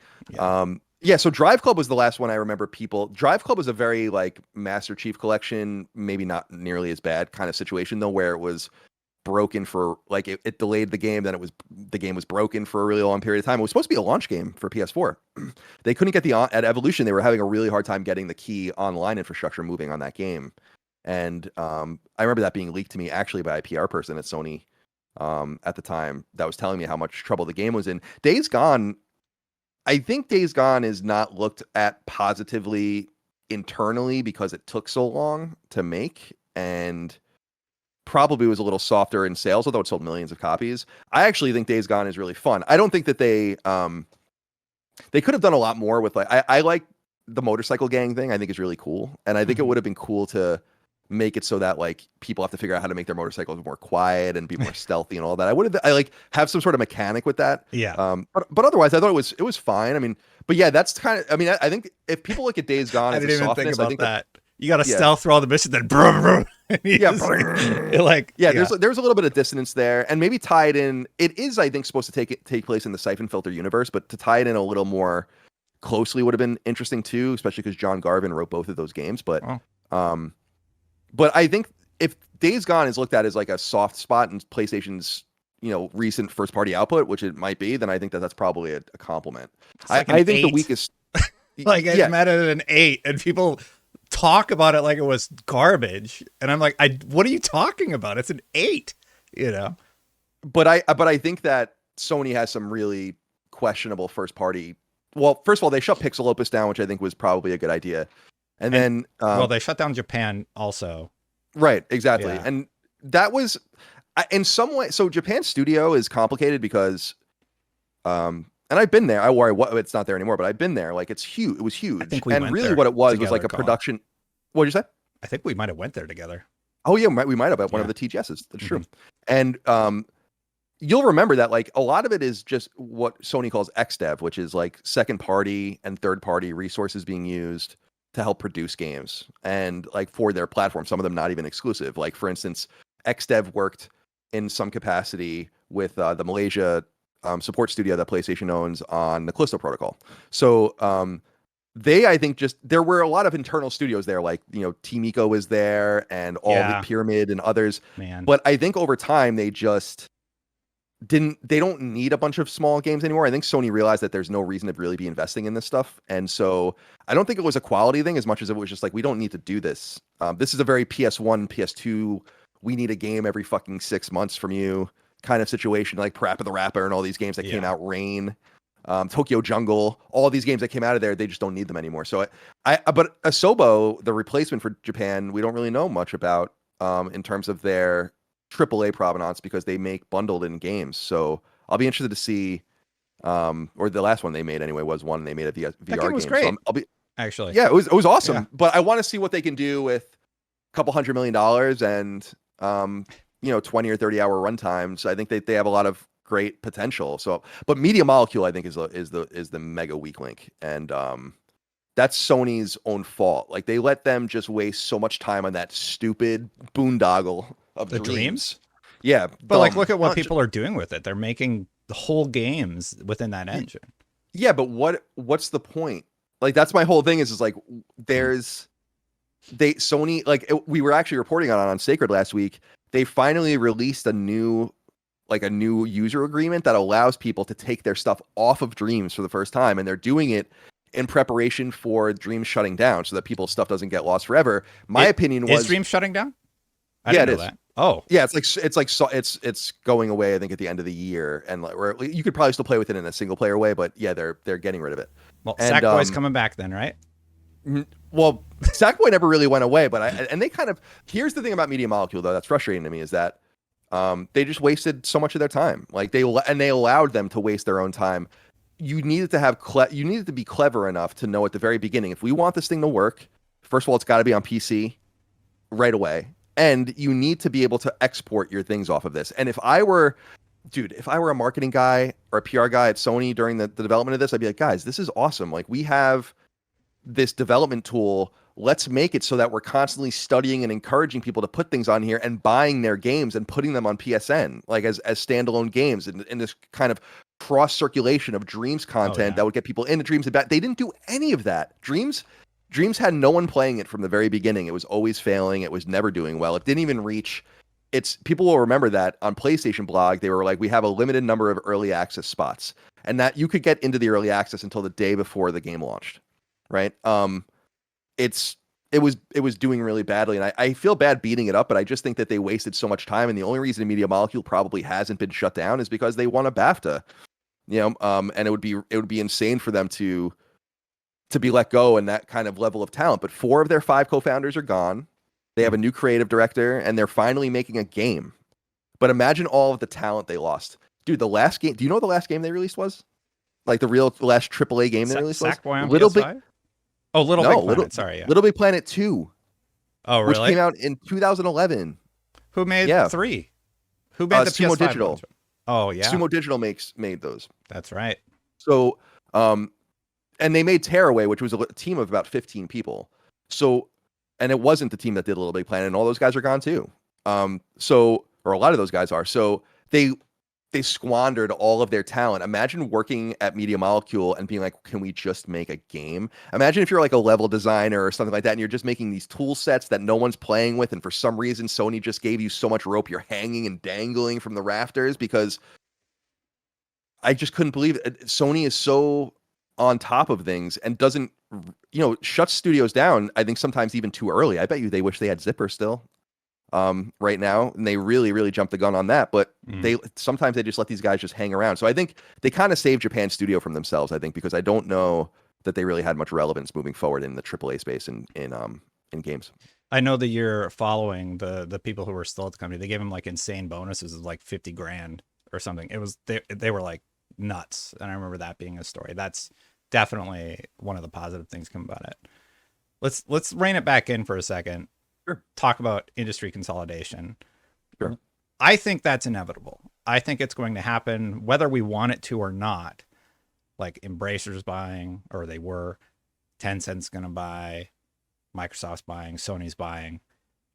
[SPEAKER 2] Yeah. So Drive Club was the last one I remember. Drive Club was a very like Master Chief Collection, maybe not nearly as bad kind of situation though, where it was broken for like it delayed the game, then the game was broken for a really long period of time. It was supposed to be a launch game for PS4. They couldn't get at Evolution. They were having a really hard time getting the key online infrastructure moving on that game. And I remember that being leaked to me actually by a PR person at Sony at the time that was telling me how much trouble the game was in. Days Gone, I think Days Gone is not looked at positively internally because it took so long to make and probably was a little softer in sales, although it sold millions of copies. I actually think Days Gone is really fun. I don't think that they could have done a lot more with like I like the motorcycle gang thing. I think is really cool, and I think it would have been cool to make it so that like people have to figure out how to make their motorcycles more quiet and be more stealthy and all that. I like have some sort of mechanic with that.
[SPEAKER 1] Yeah.
[SPEAKER 2] But otherwise I thought it was fine. I mean, but yeah, that's kind of, I mean, I think if people look at Days Gone
[SPEAKER 1] I
[SPEAKER 2] as
[SPEAKER 1] didn't
[SPEAKER 2] a
[SPEAKER 1] even
[SPEAKER 2] softness,
[SPEAKER 1] think about
[SPEAKER 2] I think
[SPEAKER 1] that. You got to stealth through all the missions, then brum, brum, there's
[SPEAKER 2] a little bit of dissonance there, and maybe tie it in. It is, I think, supposed to take place in the Siphon Filter universe, but to tie it in a little more closely would have been interesting too, especially because John Garvin wrote both of those games. But I think if Days Gone is looked at as like a soft spot in PlayStation's recent first party output, which it might be, then I think that's probably a compliment.
[SPEAKER 1] Like
[SPEAKER 2] I think
[SPEAKER 1] 8.
[SPEAKER 2] the weakest.
[SPEAKER 1] Like it met at an 8, and people talk about it like it was garbage, and I'm like, what are you talking about? It's an 8,
[SPEAKER 2] But I think that Sony has some really questionable first party. Well, first of all, they shut Pixel Opus down, which I think was probably a good idea, and then
[SPEAKER 1] they shut down Japan also.
[SPEAKER 2] Right, exactly,
[SPEAKER 1] Yeah.
[SPEAKER 2] and that was in some way. So Japan Studio is complicated because and I've been there. I worry it's not there anymore, but I've been there. Like it's huge. It was huge.
[SPEAKER 1] I think we
[SPEAKER 2] and
[SPEAKER 1] went
[SPEAKER 2] really
[SPEAKER 1] there
[SPEAKER 2] what it was
[SPEAKER 1] together,
[SPEAKER 2] like a
[SPEAKER 1] Colin.
[SPEAKER 2] production. What did you say?
[SPEAKER 1] I think we might have went there together.
[SPEAKER 2] Oh yeah, we might have at one of the TGSs. That's true. And you'll remember that like a lot of it is just what Sony calls XDev, which is like second party and third party resources being used to help produce games and like for their platform, some of them not even exclusive. Like for instance, XDev worked in some capacity with the Malaysia support studio that PlayStation owns on the Callisto Protocol. So they, I think, just there were a lot of internal studios there, like Team Eco was there and all the Pyramid and others.
[SPEAKER 1] Man,
[SPEAKER 2] but I think over time they just they don't need a bunch of small games anymore. I think Sony realized that there's no reason to really be investing in this stuff. And so I don't think it was a quality thing as much as it was just like, we don't need to do this. This is a very PS1, PS2, we need a game every fucking 6 months from you kind of situation, like Parappa the Rapper and all these games that came out, Rain, Tokyo Jungle, all these games that came out of there, they just don't need them anymore. So but Asobo, the replacement for Japan, we don't really know much about in terms of their AAA provenance because they make bundled in games. So I'll be interested to see, or the last one they made anyway was one they made a VR
[SPEAKER 1] that game was
[SPEAKER 2] game.
[SPEAKER 1] great.
[SPEAKER 2] So I'll be
[SPEAKER 1] actually,
[SPEAKER 2] yeah, it was awesome.
[SPEAKER 1] Yeah.
[SPEAKER 2] But I want to see what they can do with a couple $100 million and 20 or 30 hour runtime. So I think they have a lot of great potential. So, but Media Molecule I think is the mega weak link, and that's Sony's own fault. Like they let them just waste so much time on that stupid boondoggle of
[SPEAKER 1] the dreams.
[SPEAKER 2] Yeah,
[SPEAKER 1] but like look at what people are doing with it. They're making the whole games within that engine.
[SPEAKER 2] Yeah, but what's the point? Like that's my whole thing is like Sony, like we were actually reporting on Sacred last week. They finally released a new user agreement that allows people to take their stuff off of Dreams for the first time, and they're doing it in preparation for Dreams shutting down so that people's stuff doesn't get lost forever. My opinion was,
[SPEAKER 1] is Dreams shutting down?
[SPEAKER 2] I didn't know
[SPEAKER 1] that. Oh,
[SPEAKER 2] yeah, it's going away. I think at the end of the year, and or you could probably still play with it in a single player way, but yeah, they're getting rid of it.
[SPEAKER 1] Well, Sackboy's coming back then, right?
[SPEAKER 2] Well, Sackboy never really went away, but they kind of, here's the thing about Media Molecule though that's frustrating to me is that they just wasted so much of their time. Like they allowed them to waste their own time. You needed to be clever enough to know at the very beginning, if we want this thing to work, first of all, it's got to be on PC right away. And you need to be able to export your things off of this. And if I were a marketing guy or a PR guy at Sony during the development of this, I'd be like, guys, this is awesome. Like we have this development tool. Let's make it so that we're constantly studying and encouraging people to put things on here and buying their games and putting them on PSN, like as standalone games in this kind of cross circulation of Dreams content that would get people into Dreams and back. They didn't do any of that. Dreams had no one playing it from the very beginning. It was always failing. It was never doing well. It didn't even reach. People will remember that on PlayStation blog, they were like, we have a limited number of early access spots, and that you could get into the early access until the day before the game launched. Right. It was doing really badly, and I feel bad beating it up, but I just think that they wasted so much time, and the only reason Media Molecule probably hasn't been shut down is because they won a BAFTA. And it would be insane for them to be let go in that kind of level of talent. But 4 of their 5 co-founders are gone. They have a new creative director, and they're finally making a game. But imagine all of the talent they lost. Dude, the last game, do you know what the last game they released was? Like the last AAA game they released was?
[SPEAKER 1] Sackboy on PS5? Little Big Planet, sorry, yeah.
[SPEAKER 2] Little Big Planet 2.
[SPEAKER 1] Oh, really?
[SPEAKER 2] Which came out in 2011.
[SPEAKER 1] Who made 3? Who made the
[SPEAKER 2] Sumo
[SPEAKER 1] PS5
[SPEAKER 2] Digital.
[SPEAKER 1] ones? Oh, yeah.
[SPEAKER 2] Sumo Digital made those.
[SPEAKER 1] That's right. So,
[SPEAKER 2] and they made Tearaway, which was a team of about 15 people. So, and it wasn't the team that did Little Big Planet, and all those guys are gone too. Or a lot of those guys are. So they squandered all of their talent. Imagine working at Media Molecule and being like, can we just make a game? Imagine if you're like a level designer or something like that, and you're just making these tool sets that no one's playing with, and for some reason Sony just gave you so much rope you're hanging and dangling from the rafters, because I just couldn't believe it. Sony is so on top of things and doesn't, shut studios down, I think sometimes even too early. I bet you they wish they had Zipper still. Right now, and they really, really jumped the gun on that. But sometimes they just let these guys just hang around. So I think they kind of saved Japan Studio from themselves. I think, because I don't know that they really had much relevance moving forward in the AAA space in games.
[SPEAKER 1] I know that you're following the people who were still at the company. They gave them like insane bonuses of like $50,000 or something. It was they were like nuts, and I remember that being a story. That's definitely one of the positive things come about it. Let's rein it back in for a second.
[SPEAKER 2] Sure.
[SPEAKER 1] Talk about industry consolidation.
[SPEAKER 2] Sure.
[SPEAKER 1] I think that's inevitable. I think it's going to happen whether we want it to or not. Like Embracer's buying, or they were. Tencent's going to buy. Microsoft's buying, Sony's buying.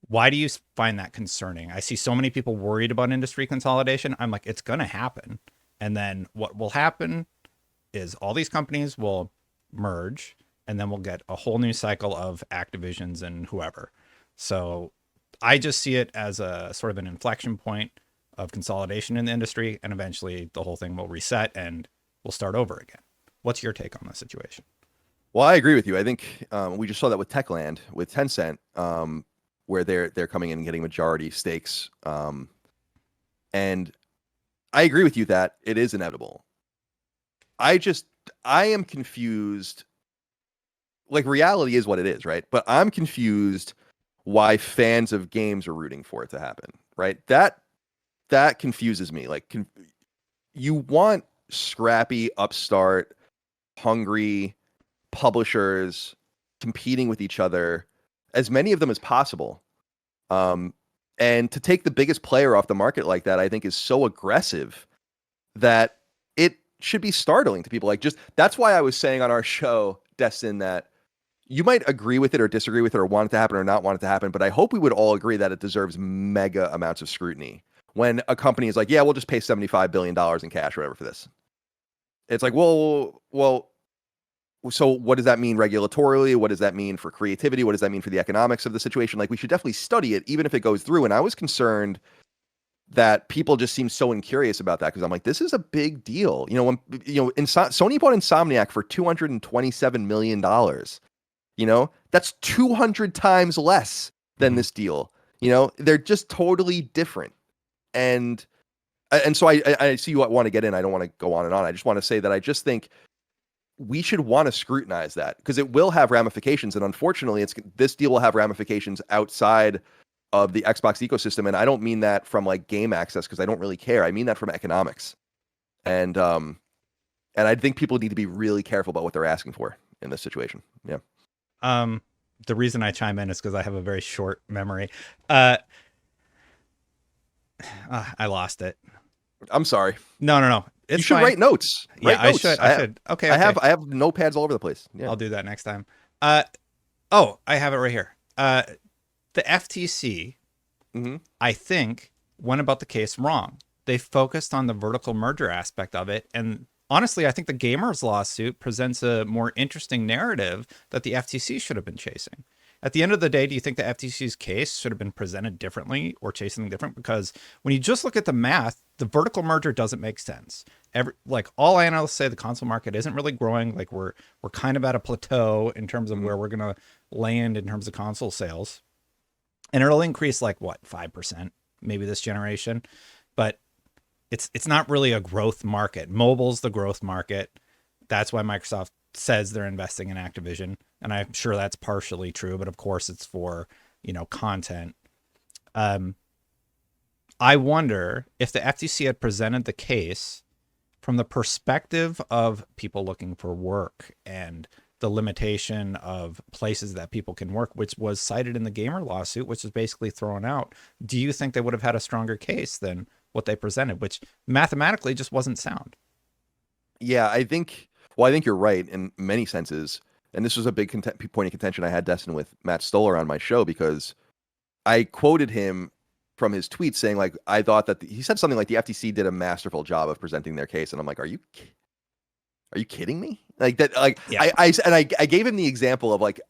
[SPEAKER 1] Why do you find that concerning? I see so many people worried about industry consolidation. I'm like, it's going to happen. And then what will happen is all these companies will merge, and then we'll get a whole new cycle of Activisions and whoever. So I just see it as a sort of an inflection point of consolidation in the industry, and eventually the whole thing will reset and we'll start over again. What's your take on the situation?
[SPEAKER 2] Well, I agree with you. I think we just saw that with Techland, with Tencent, where they're coming in and getting majority stakes. And I agree with you that it is inevitable. I am confused. Like, reality is what it is, right? But I'm confused why fans of games are rooting for it to happen, right? That confuses me. Like, you want scrappy, upstart, hungry publishers competing with each other, as many of them as possible. And to take the biggest player off the market like that, I think is so aggressive that it should be startling to people. Like, just that's why I was saying on our show, Destin, that you might agree with it or disagree with it or want it to happen or not want it to happen, but I hope we would all agree that it deserves mega amounts of scrutiny when a company is like, yeah, we'll just pay $75 billion in cash or whatever for this. It's like, well, so what does that mean regulatorily? What does that mean for creativity? What does that mean for the economics of the situation? Like, we should definitely study it, even if it goes through. And I was concerned that people just seem so incurious about that, because I'm like, this is a big deal. When Sony bought Insomniac for $227 million. That's 200 times less than this deal. They're just totally different. And so I see you want to get in. I don't want to go on and on. I just want to say that I just think we should want to scrutinize that, because it will have ramifications. And unfortunately, this deal will have ramifications outside of the Xbox ecosystem. And I don't mean that from like game access, because I don't really care. I mean that from economics. And I think people need to be really careful about what they're asking for in this situation. Yeah.
[SPEAKER 1] The reason I chime in is because I have a very short memory. I lost it.
[SPEAKER 2] I'm sorry.
[SPEAKER 1] No. It's
[SPEAKER 2] you should
[SPEAKER 1] fine.
[SPEAKER 2] write notes.
[SPEAKER 1] Yeah,
[SPEAKER 2] write notes.
[SPEAKER 1] I should. Okay.
[SPEAKER 2] I have notepads all over the place. Yeah.
[SPEAKER 1] I'll do that next time. I have it right here. The FTC, I think, went about the case wrong. They focused on the vertical merger aspect of it. And honestly, I think the Gamers lawsuit presents a more interesting narrative that the FTC should have been chasing. At the end of the day, do you think the FTC's case should have been presented differently or chased something different? Because when you just look at the math, the vertical merger doesn't make sense. All analysts say the console market isn't really growing. Like, we're kind of at a plateau in terms of where we're going to land in terms of console sales. And it'll increase 5% maybe this generation, but it's not really a growth market. Mobile's the growth market. That's why Microsoft says they're investing in Activision, and I'm sure that's partially true, but of course it's for, content. I wonder if the FTC had presented the case from the perspective of people looking for work and the limitation of places that people can work, which was cited in the Gamer lawsuit, which is basically thrown out. Do you think they would have had a stronger case than what they presented, which mathematically just wasn't sound?
[SPEAKER 2] Yeah, I think you're right in many senses. And this was a big point of contention I had, Destin, with Matt Stoller on my show, because I quoted him from his tweet saying, like, I thought that he said something like the FTC did a masterful job of presenting their case. And I'm like, are you kidding me? Like that, like, yeah. I gave him the example of, like,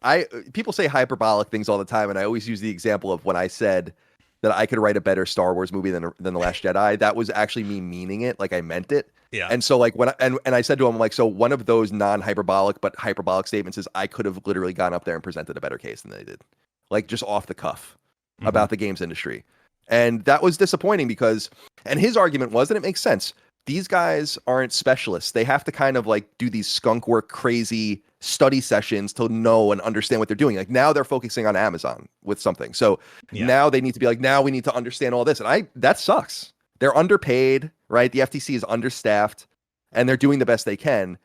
[SPEAKER 2] people say hyperbolic things all the time. And I always use the example of when I said that I could write a better Star Wars movie than The Last Jedi. That was actually me meaning it. Like, I meant it.
[SPEAKER 1] Yeah.
[SPEAKER 2] And so, like, when I said to him, like, so one of those non-hyperbolic but hyperbolic statements is I could have literally gone up there and presented a better case than they did, like, just off the cuff about the games industry. And that was disappointing because, and his argument was, and it makes sense, these guys aren't specialists. They have to kind of like do these skunk work, crazy study sessions to know and understand what they're doing. Like, now they're focusing on Amazon with something. So now they need to be like, now we need to understand all this. And that sucks. They're underpaid, right? The FTC is understaffed and they're doing the best they can.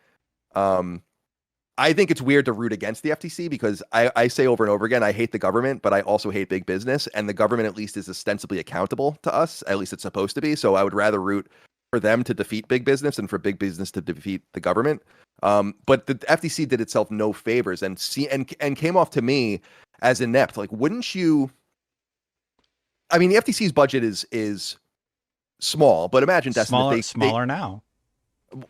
[SPEAKER 2] I think it's weird to root against the FTC because I say over and over again, I hate the government, but I also hate big business. And the government at least is ostensibly accountable to us. At least it's supposed to be. So I would rather root for them to defeat big business and for big business to defeat the government. But the FTC did itself no favors and came off to me as inept. Like, wouldn't you? I mean, the FTC's budget is small, but imagine, Destin, if they
[SPEAKER 1] smaller now.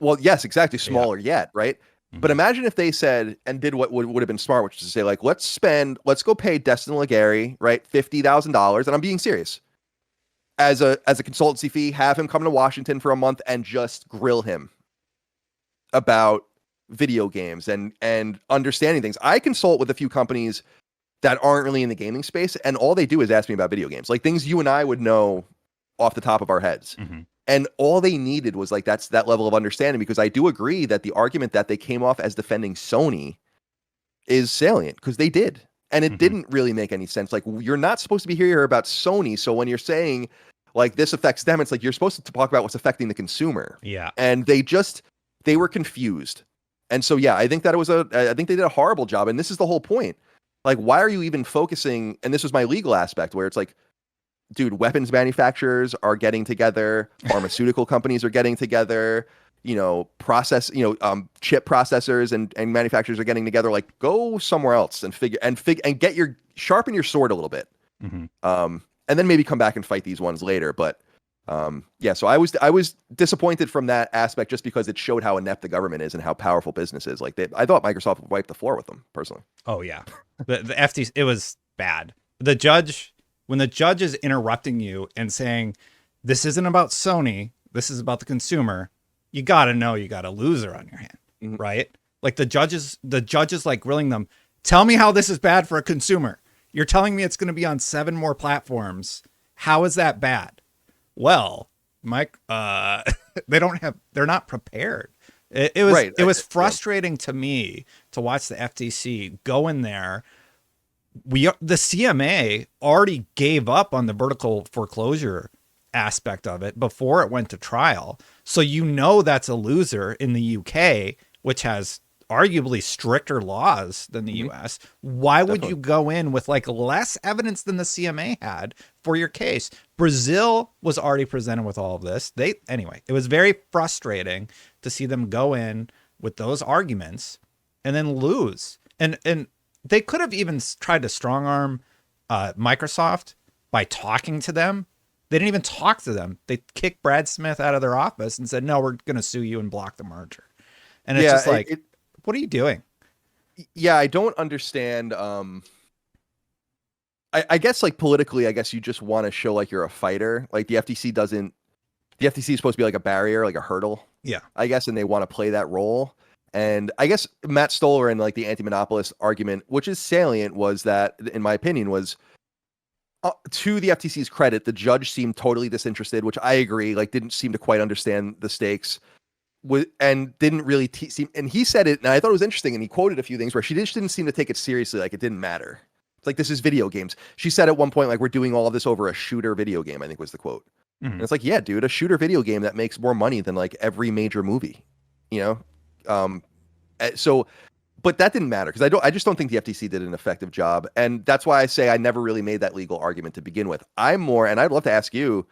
[SPEAKER 2] well, yes, exactly,
[SPEAKER 1] Yeah.
[SPEAKER 2] smaller yet, right? But
[SPEAKER 1] Mhm.
[SPEAKER 2] imagine if they said and did what would have been smart, which is to say, like, let's go pay Destin Legary, right, $50,000, and I'm being serious, as a consultancy fee, have him come to Washington for a month and just grill him about video games and understanding things. I consult with a few companies that aren't really in the gaming space, and all they do is ask me about video games, like things you and I would know off the top of our heads.
[SPEAKER 1] Mhm.
[SPEAKER 2] And all they needed was like that level of understanding, because I do agree that the argument that they came off as defending Sony is salient, because they did. And it
[SPEAKER 1] Mhm.
[SPEAKER 2] didn't really make any sense. Like, you're not supposed to be here about Sony. So when you're saying like this affects them, it's like you're supposed to talk about what's affecting the consumer.
[SPEAKER 1] Yeah.
[SPEAKER 2] And they were confused. And so yeah, I think I think they did a horrible job. And this is the whole point. Like, why are you even focusing? And this was my legal aspect, where it's like, dude, weapons manufacturers are getting together, pharmaceutical companies are getting together, chip processors and manufacturers are getting together. Like, go somewhere else and sharpen your sword a little bit.
[SPEAKER 1] Mhm.
[SPEAKER 2] And then maybe come back and fight these ones later. But yeah, so I was disappointed from that aspect, just because it showed how inept the government is and how powerful business is. Like, I thought Microsoft would wipe the floor with them, personally.
[SPEAKER 1] Oh yeah. The FTC, it was bad. When the judge is interrupting you and saying, this isn't about Sony, this is about the consumer, you got to know you got a loser on your hand,
[SPEAKER 2] Mhm.
[SPEAKER 1] right? Like, the judges like grilling them. Tell me how this is bad for a consumer. You're telling me it's going to be on 7 more platforms. How is that bad? Well, Mike, they're not prepared. It was
[SPEAKER 2] Right.
[SPEAKER 1] it was
[SPEAKER 2] Yeah.
[SPEAKER 1] frustrating to me to watch the FTC go in there. The CMA already gave up on the vertical foreclosure aspect of it before it went to trial. So that's a loser in the UK, which has arguably stricter laws than the
[SPEAKER 2] Mhm.
[SPEAKER 1] US. Why would
[SPEAKER 2] Definitely.
[SPEAKER 1] you go in with like less evidence than the CMA had for your case? Brazil was already presented with all of this. It was very frustrating to see them go in with those arguments and then lose. And they could have even tried to strong arm Microsoft by talking to them. They didn't even talk to them. They kicked Brad Smith out of their office and said, "No, we're going to sue you and block the merger." And it's
[SPEAKER 2] Yeah,
[SPEAKER 1] just like, what are you doing?
[SPEAKER 2] yeah, I don't understand. I guess, like, politically, I guess you just want to show like you're a fighter. Like, the FTC is supposed to be like a barrier, like a hurdle,
[SPEAKER 1] Yeah.
[SPEAKER 2] I guess, and they want to play that role. And I guess Matt Stoller and like the anti-monopolist argument, which is salient, was that, in my opinion, was to the FTC's credit, the judge seemed totally disinterested, which I agree. Like, didn't seem to quite understand the stakes, and didn't really seem. And he said it, and I thought it was interesting. And he quoted a few things where she just didn't seem to take it seriously. Like, it didn't matter. It's like, this is video games. She said at one point, like, we're doing all of this over a shooter video game, I think was the quote. And
[SPEAKER 1] Mhm.
[SPEAKER 2] it's like, yeah, dude, a shooter video game that makes more money than like every major movie, you know? So, but that didn't matter, because I just don't think the FTC did an effective job. And that's why I say I never really made that legal argument to begin with. I'm more, and I'd love to ask you,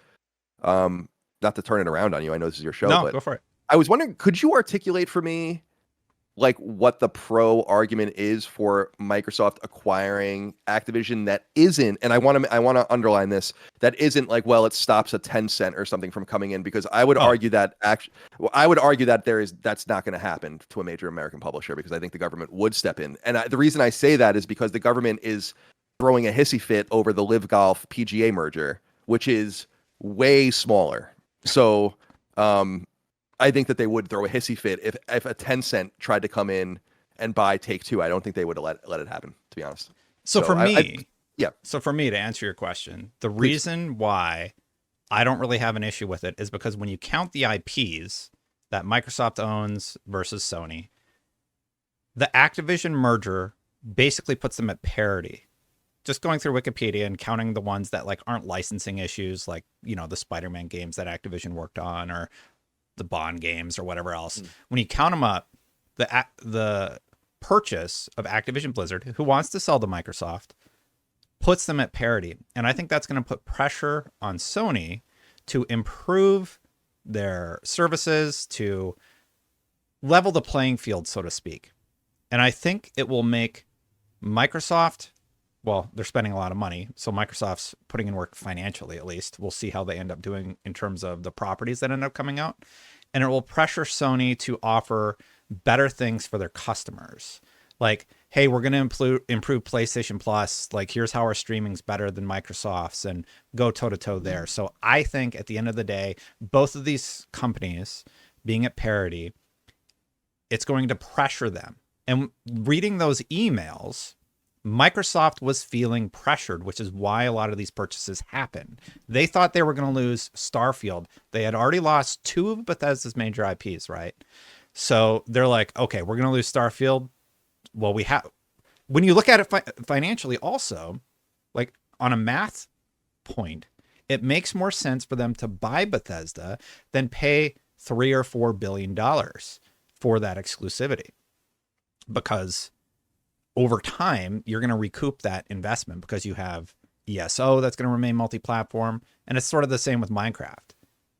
[SPEAKER 2] not to turn it around on you, I know this is your show,
[SPEAKER 1] No,
[SPEAKER 2] but
[SPEAKER 1] go for it.
[SPEAKER 2] I was wondering, could you articulate for me like what the pro argument is for Microsoft acquiring Activision that isn't, and I want to underline this, that isn't like, well, it stops a Tencent or something from coming in, because I would
[SPEAKER 1] Oh,
[SPEAKER 2] argue that that's not going to happen to a major American publisher, because I think the government would step in. And the reason I say that is because the government is throwing a hissy fit over the Live Golf PGA merger, which is way smaller. So, I think that they would throw a hissy fit if a Tencent tried to come in and buy Take-Two. I don't think they would have let it happen, to be honest.
[SPEAKER 1] so for me,
[SPEAKER 2] yeah,
[SPEAKER 1] to answer your question, the
[SPEAKER 2] please.
[SPEAKER 1] reason why I don't really have an issue with it is because when you count the IPs that Microsoft owns versus Sony, the Activision merger basically puts them at parity. Just going through Wikipedia and counting the ones that like aren't licensing issues, like, the Spider-Man games that Activision worked on, or the Bond games, or whatever else. When you count them up, the purchase of Activision Blizzard, who wants to sell to Microsoft, puts them at parity. And I think that's going to put pressure on Sony to improve their services, to level the playing field, so to speak. And I think it will make Microsoft well, they're spending a lot of money. So Microsoft's putting in work financially, at least. We'll see how they end up doing in terms of the properties that end up coming out. And it will pressure Sony to offer better things for their customers. Like, hey, we're going to improve PlayStation Plus. Like, here's how our streaming's better than Microsoft's, and go toe to toe there. So I think at the end of the day, both of these companies being at parity, it's going to pressure them. And reading those emails, Microsoft was feeling pressured, which is why a lot of these purchases happened. They thought they were going to lose Starfield. They had already lost 2 of Bethesda's major IPs, right? So they're like, okay, we're going to lose Starfield. Well, we have, when you look at it financially also, like on a math point, it makes more sense for them to buy Bethesda than pay $3 or $4 billion for that exclusivity, because over time, you're going to recoup that investment because you have ESO that's going to remain multi-platform. And it's sort of the same with Minecraft.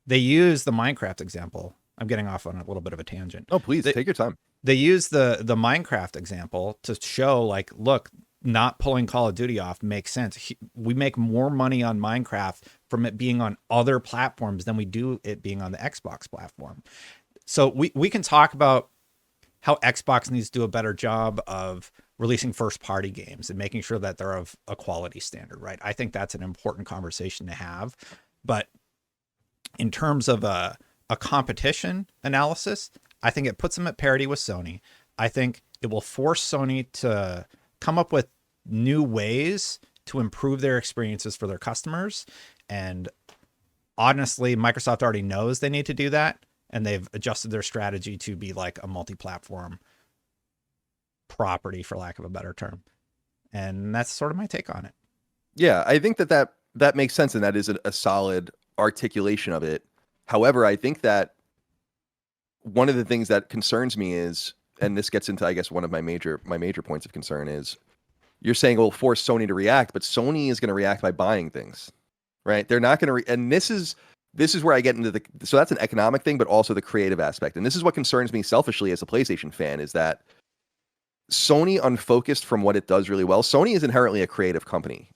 [SPEAKER 1] They use the Minecraft example. I'm getting off on a little bit of a tangent.
[SPEAKER 2] Oh, please take your time.
[SPEAKER 1] They use the Minecraft example to show, like, look, not pulling Call of Duty off makes sense. We make more money on Minecraft from it being on other platforms than we do it being on the Xbox platform. So we can talk about how Xbox needs to do a better job of releasing first-party games and making sure that they're of a quality standard, right? I think that's an important conversation to have. But in terms of a competition analysis, I think it puts them at parity with Sony. I think it will force Sony to come up with new ways to improve their experiences for their customers. And honestly, Microsoft already knows they need to do that, and they've adjusted their strategy to be like a multi-platform property, for lack of a better term. And that's sort of my take on it.
[SPEAKER 2] Yeah, I think that makes sense, and that is a solid articulation of it. However, I think that one of the things that concerns me is, and this gets into, I guess, one of my major points of concern is, you're saying we'll force Sony to react, but Sony is going to react by buying things, right? They're not going to, and this is where I get into so that's an economic thing, but also the creative aspect. And this is what concerns me selfishly as a PlayStation fan, is that Sony unfocused from what it does really well. Sony is inherently a creative company,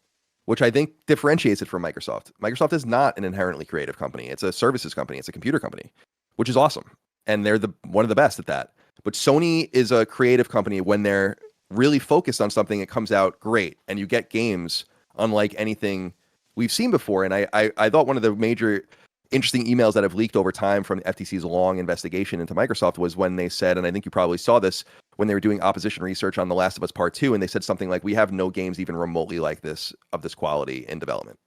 [SPEAKER 2] which I think differentiates it from Microsoft. Microsoft is not an inherently creative company. It's a services company. It's a computer company, which is awesome. And they're one of the best at that. But Sony is a creative company when they're really focused on something. It comes out great, and you get games unlike anything we've seen before. And I thought one of the major interesting emails that have leaked over time from FTC's long investigation into Microsoft was when they said, and I think you probably saw this, when they were doing opposition research on The Last of Us Part 2, and they said something like, we have no games even remotely like this, of this quality in development.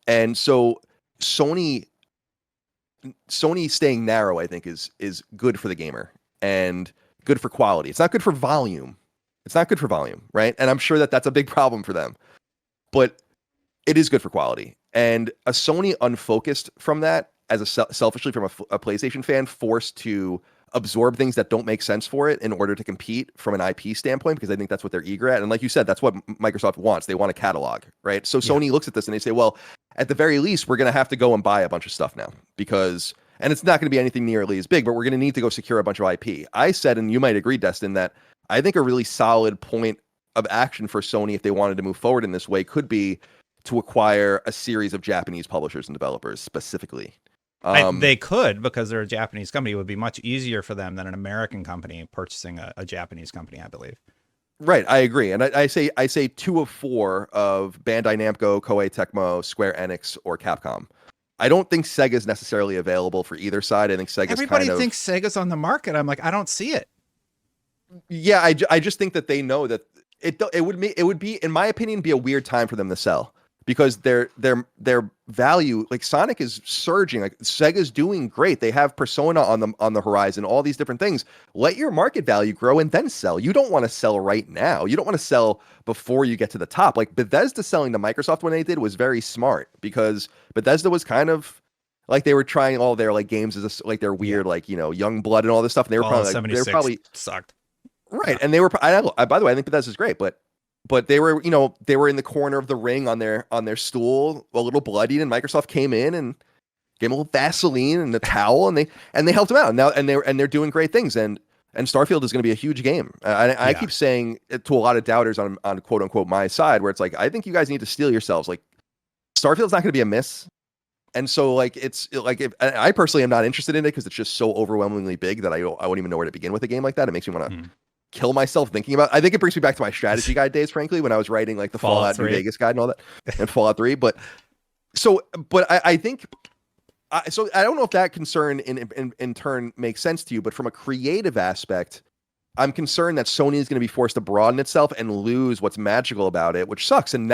[SPEAKER 2] And so Sony staying narrow, I think, is good for the gamer and good for quality. It's not good for volume. It's not good for volume, right? And I'm sure that that's a big problem for them. But it is good for quality. And a Sony unfocused from that, as selfishly from a PlayStation fan, forced to absorb things that don't make sense for it in order to compete from an IP standpoint, because I think that's what they're eager at. And like you said, that's what Microsoft wants. They want a catalog, right? So Sony looks at this and they say, well, at the very least, we're going to have to go and buy a bunch of stuff now, because, and it's not going to be anything nearly as big, but we're going to need to go secure a bunch of IP. I said, and you might agree, Destin, that I think a really solid point of action for Sony, if they wanted to move forward in this way, could be to acquire a series of Japanese publishers and developers specifically.
[SPEAKER 1] They could, because they're a Japanese company. It would be much easier for them than an American company purchasing a Japanese company, I believe.
[SPEAKER 2] Right, I agree. And I say 2 of 4 of Bandai Namco, Koei Tecmo, Square Enix, or Capcom. I don't think Sega's necessarily available for either side. I think Sega's
[SPEAKER 1] Everybody thinks Sega's on the market. I'm like, I don't see it.
[SPEAKER 2] Yeah, I just think that they know that it would be, in my opinion, be a weird time for them to sell, because their value, like Sonic is surging, like Sega's doing great. They have Persona on the horizon, all these different things. Let your market value grow and then sell. You don't want to sell right now. You don't want to sell before you get to the top. Like Bethesda selling to Microsoft when they did was very smart, because Bethesda was kind of like, they were trying all their like games as like their weird like, you know, young blood and all this stuff. And they were probably
[SPEAKER 1] sucked.
[SPEAKER 2] Right. And they were, by the way, I think Bethesda's great, but they were, you know, they were in the corner of the ring on their stool, a little bloodied, and Microsoft came in and gave them a little Vaseline and a towel, and they helped them out. And now they're doing great things. And And Starfield is going to be a huge game. I keep saying it to a lot of doubters on quote unquote my side, where it's like, I think you guys need to steel yourselves. Like, Starfield's not going to be a miss. And so, like, it's like, if I personally am not interested in it because it's just so overwhelmingly big that I wouldn't even know where to begin with a game like that. It makes me want to kill myself thinking about. I think it brings me back to my strategy guide days, frankly, when I was writing like the Fallout New Vegas guide and all that, and Fallout 3. But I think. So I don't know if that concern in turn makes sense to you, but from a creative aspect, I'm concerned that Sony is going to be forced to broaden itself and lose what's magical about it, which sucks. And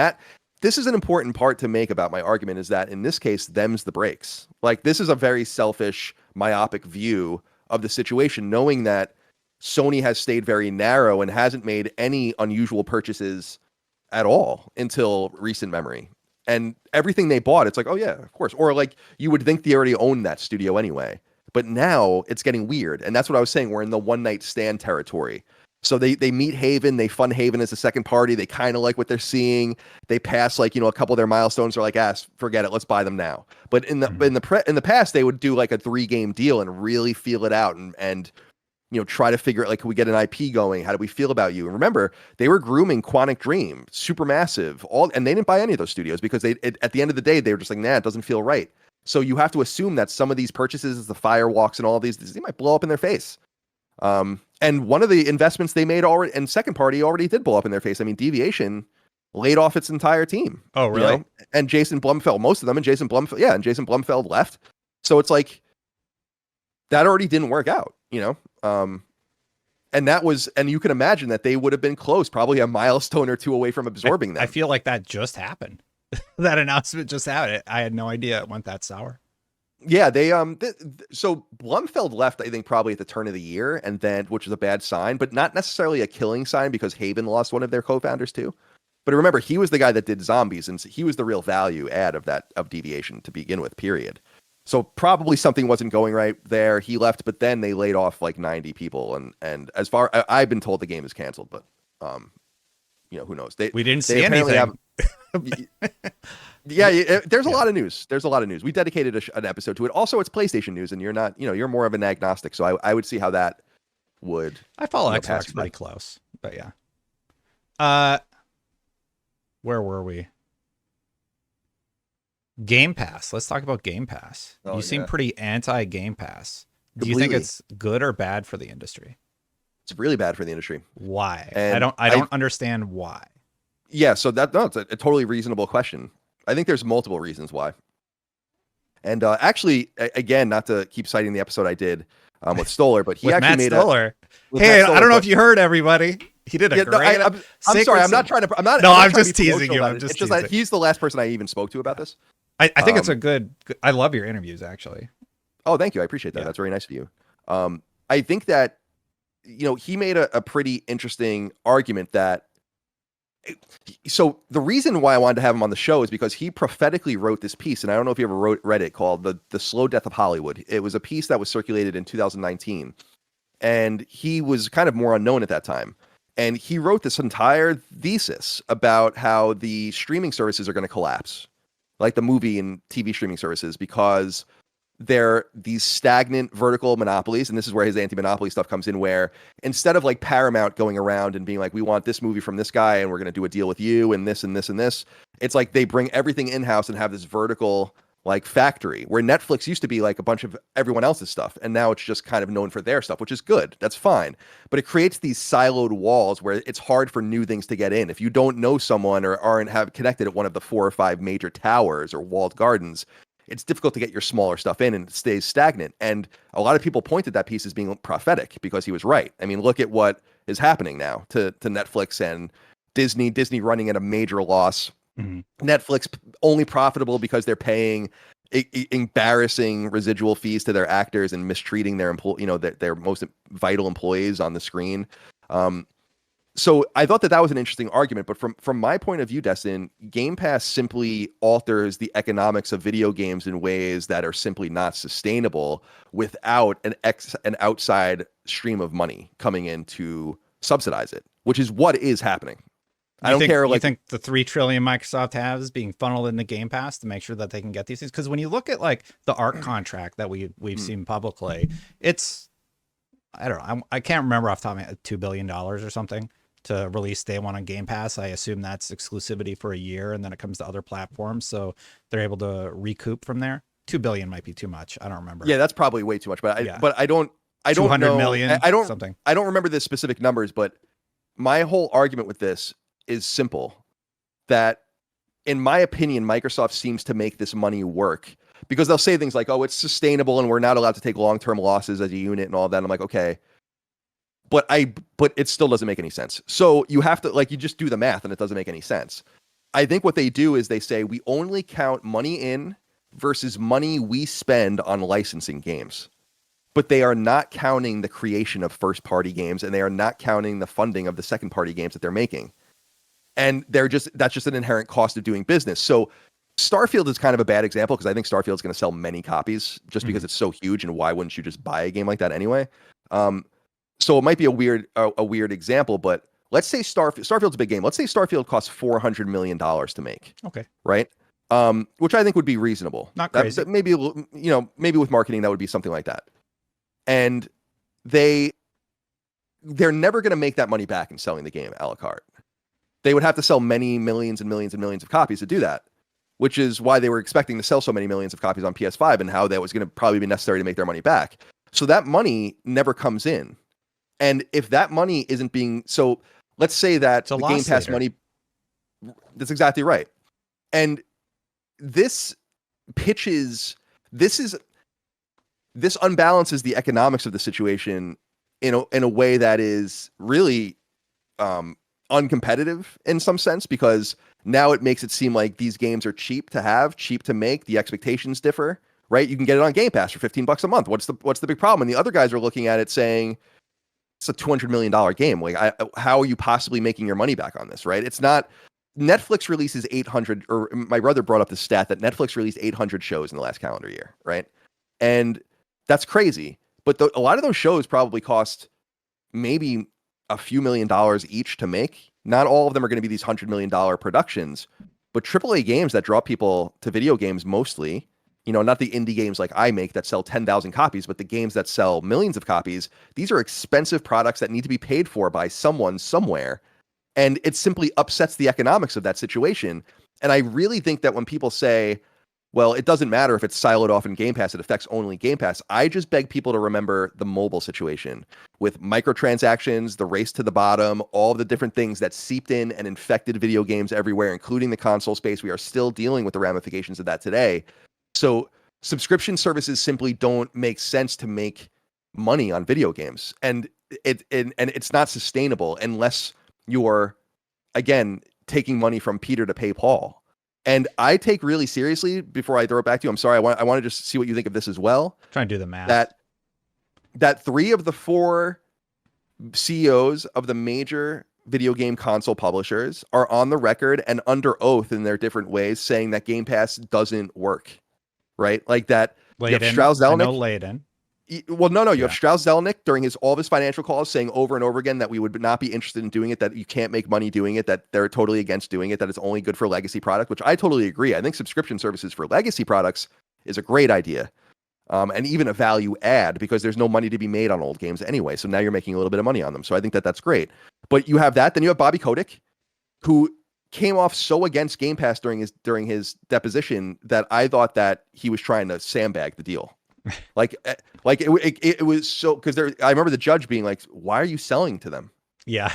[SPEAKER 2] this is an important part to make about my argument, is that in this case, them's the breaks. Like, this is a very selfish, myopic view of the situation, knowing that Sony has stayed very narrow and hasn't made any unusual purchases at all until recent memory. And everything they bought, it's like, oh yeah, of course. Or like, you would think they already owned that studio anyway. But now it's getting weird. And that's what I was saying. We're in the one night stand territory. So they meet Haven, they fund Haven as a second party. They kind of like what they're seeing. They pass like, a couple of their milestones are like, forget it, let's buy them now. But in the past, they would do like a 3-game deal and really feel it out and try to figure out, like, can we get an IP going? How do we feel about you? And remember, they were grooming Quantic Dream, Supermassive, and they didn't buy any of those studios because at the end of the day, they were just like, nah, it doesn't feel right. So you have to assume that some of these purchases, the firewalks and all of these, they might blow up in their face. And one of the investments they made already, and second party already did blow up in their face. I mean, Deviation laid off its entire team.
[SPEAKER 1] Oh, really?
[SPEAKER 2] And Jason Blumfeld, most of them, and Jason Blumfeld left. So it's like, that already didn't work out, and you can imagine that they would have been close, probably a milestone or two away from absorbing them.
[SPEAKER 1] I feel like that just happened. That announcement just happened. I had no idea it went that sour.
[SPEAKER 2] Yeah, they so Blumfeld left, I think, probably at the turn of the year, and then, which was a bad sign, but not necessarily a killing sign, because Haven lost one of their co-founders too. But remember, he was the guy that did Zombies, and he was the real value add of Deviation to begin with, period. So probably something wasn't going right there. He left, but then they laid off like 90 people, and as far I've been told, the game is canceled, but who knows?
[SPEAKER 1] We didn't see anything.
[SPEAKER 2] There's a lot of news. There's a lot of news. We dedicated an episode to it. Also, it's PlayStation news, and you're not, you're more of an agnostic. So I would see how that would.
[SPEAKER 1] I follow Xbox pretty close, but yeah. Where were we? Game Pass. Let's talk about Game Pass. You seem pretty anti-Game Pass. Do you think it's good or bad for the industry?
[SPEAKER 2] It's really bad for the industry.
[SPEAKER 1] Why? And I don't understand why.
[SPEAKER 2] Yeah, so it's a totally reasonable question. I think there's multiple reasons why. And actually, again, not to keep citing the episode I did with Stoller, but he actually made Stoller.
[SPEAKER 1] Hey, I don't know if you heard, everybody. He did a great.
[SPEAKER 2] I'm sorry. I'm not trying to.
[SPEAKER 1] I'm just teasing you. It's just
[SPEAKER 2] like he's the last person I even spoke to about this.
[SPEAKER 1] I think it's a good. I love your interviews, actually.
[SPEAKER 2] Oh, thank you. I appreciate that. Yeah. That's very nice of you. I think that he made a pretty interesting argument that. So the reason why I wanted to have him on the show is because he prophetically wrote this piece, and I don't know if you ever read it, called the Slow Death of Hollywood. It was a piece that was circulated in 2019, and he was kind of more unknown at that time. And he wrote this entire thesis about how the streaming services are going to collapse, like the movie and TV streaming services, because they're these stagnant vertical monopolies. And this is where his anti-monopoly stuff comes in, where instead of like Paramount going around and being like, we want this movie from this guy and we're going to do a deal with you and this and this and this, it's like they bring everything in-house and have this vertical like factory, where Netflix used to be like a bunch of everyone else's stuff, and now it's just kind of known for their stuff, which is good. That's fine. But it creates these siloed walls where it's hard for new things to get in. If you don't know someone or aren't connected at one of the 4 or 5 major towers or walled gardens, it's difficult to get your smaller stuff in, and it stays stagnant. And a lot of people pointed that piece as being prophetic because he was right. I mean, look at what is happening now to Netflix and Disney. Disney running at a major loss. Mm-hmm. Netflix only profitable because they're paying embarrassing residual fees to their actors and mistreating their their most vital employees on the screen. So I thought that was an interesting argument, but from my point of view, Destin, Game Pass simply alters the economics of video games in ways that are simply not sustainable without an outside stream of money coming in to subsidize it, which is what is happening. You think
[SPEAKER 1] the $3 trillion Microsoft has is being funneled into Game Pass to make sure that they can get these things? Because when you look at like the ARC contract that we've seen publicly, it's I don't know. I can't remember off the top of my head, $2 billion or something to release day one on Game Pass. I assume that's exclusivity for a year, and then it comes to other platforms, so they're able to recoup from there. 2 billion might be too much. I don't remember.
[SPEAKER 2] Yeah, that's probably way too much. But
[SPEAKER 1] Yeah.
[SPEAKER 2] I don't
[SPEAKER 1] 200
[SPEAKER 2] know.
[SPEAKER 1] million,
[SPEAKER 2] I don't
[SPEAKER 1] something.
[SPEAKER 2] I don't remember the specific numbers, but my whole argument with this is simple. That, in my opinion, Microsoft seems to make this money work because they'll say things like, "Oh, it's sustainable, and we're not allowed to take long-term losses as a unit," and all that. I'm like, okay, but it still doesn't make any sense. So you have to, like, you just do the math, and it doesn't make any sense. I think what they do is they say we only count money in versus money we spend on licensing games. But they are not counting the creation of first-party games, and they are not counting the funding of the second-party games that they're making. And that's just an inherent cost of doing business. So Starfield is kind of a bad example because I think Starfield is going to sell many copies just because it's so huge, and why wouldn't you just buy a game like that anyway? So it might be a weird example, but let's say Starfield's a big game. Let's say Starfield costs $400 million to make.
[SPEAKER 1] Okay.
[SPEAKER 2] Right? Which I think would be reasonable.
[SPEAKER 1] Not crazy.
[SPEAKER 2] Maybe with marketing that would be something like that. And they're never going to make that money back in selling the game a la carte. They would have to sell many millions and millions and millions of copies to do that, which is why they were expecting to sell so many millions of copies on PS5 and how that was going to probably be necessary to make their money back. So that money never comes in. And if that money isn't being... So let's say that the Game Pass money... That's exactly right. And this unbalances the economics of the situation in a way that is really uncompetitive in some sense, because now it makes it seem like these games are cheap to have, cheap to make. The expectations differ, right? You can get it on Game Pass for $15 a month. What's the big problem? And the other guys are looking at it saying it's a $200 million game. Like, how are you possibly making your money back on this, right? It's not. Netflix releases 800, or my brother brought up the stat that Netflix released 800 shows in the last calendar year, right? And that's crazy. But a lot of those shows probably cost maybe a few $1,000,000 each to make. Not all of them are going to be these $100 million productions, but AAA games that draw people to video games mostly, not the indie games like I make that sell 10,000 copies, but the games that sell millions of copies. These are expensive products that need to be paid for by someone somewhere. And it simply upsets the economics of that situation. And I really think that when people say, well, it doesn't matter if it's siloed off in Game Pass, it affects only Game Pass, I just beg people to remember the mobile situation with microtransactions, the race to the bottom, all the different things that seeped in and infected video games everywhere, including the console space. We are still dealing with the ramifications of that today. So subscription services simply don't make sense to make money on video games. And it's not sustainable unless you're, again, taking money from Peter to pay Paul. And I take really seriously, before I throw it back to you, I'm sorry, I want to just see what you think of this as well.
[SPEAKER 1] Trying to do the math.
[SPEAKER 2] That 3 of the 4 CEOs of the major video game console publishers are on the record and under oath in their different ways saying that Game Pass doesn't work, right? Like that.
[SPEAKER 1] Layden,
[SPEAKER 2] you have Strauss-Zelnick.
[SPEAKER 1] I know Layden.
[SPEAKER 2] Well, no. You have Strauss-Zelnick during all of his financial calls saying over and over again that we would not be interested in doing it, that you can't make money doing it, that they're totally against doing it, that it's only good for legacy product, which I totally agree. I think subscription services for legacy products is a great idea, and even a value add, because there's no money to be made on old games anyway. So now you're making a little bit of money on them. So I think that that's great. But you have that. Then you have Bobby Kotick, who came off so against Game Pass during his deposition that I thought that he was trying to sandbag the deal. Like it was so, because I remember the judge being like, "Why are you selling to them?"
[SPEAKER 1] Yeah,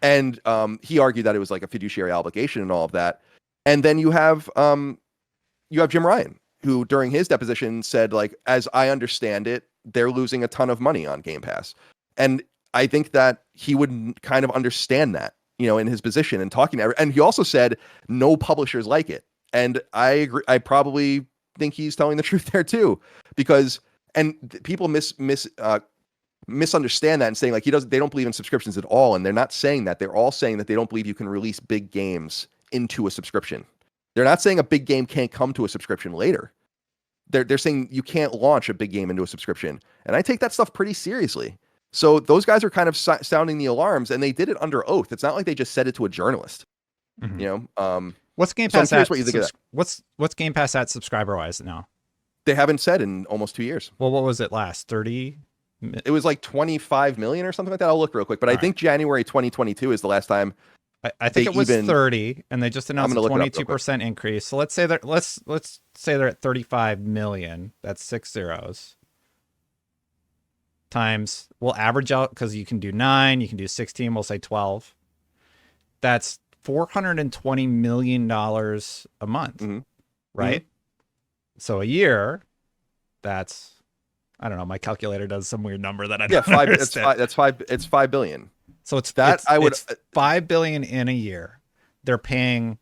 [SPEAKER 2] and he argued that it was like a fiduciary obligation and all of that. And then you have Jim Ryan, who during his deposition said, like, as I understand it, they're losing a ton of money on Game Pass, and I think that he would kind of understand that, in his position and talking to, and he also said no publishers like it, and I agree. I probably think he's telling the truth there too, because people misunderstand that and saying like they don't believe in subscriptions at all, and they're not saying that. They're all saying that they don't believe you can release big games into a subscription. They're not saying a big game can't come to a subscription later. They're saying you can't launch a big game into a subscription, and I take that stuff pretty seriously. So those guys are kind of sounding the alarms, and they did it under oath. It's not like they just said it to a journalist.
[SPEAKER 1] Mm-hmm. What's Game Pass at? What you think of that? What's Game Pass at subscriber wise now?
[SPEAKER 2] They haven't said in almost 2 years.
[SPEAKER 1] Well, what was it last? 30?
[SPEAKER 2] It was like 25 million or something like that. I'll look real quick, but I think January 2022 is the last time.
[SPEAKER 1] I think it was 30, and they just announced a 22% increase. So let's say that let's say they're at 35 million. That's 6 zeros. Times, we'll average out because you can do 9, you can do 16. We'll say 12. That's $420 million a month, right? So a year, that's, I don't know. My calculator does some weird number that I don't understand.
[SPEAKER 2] It's 5 billion.
[SPEAKER 1] So it's it's 5 billion in a year. They're paying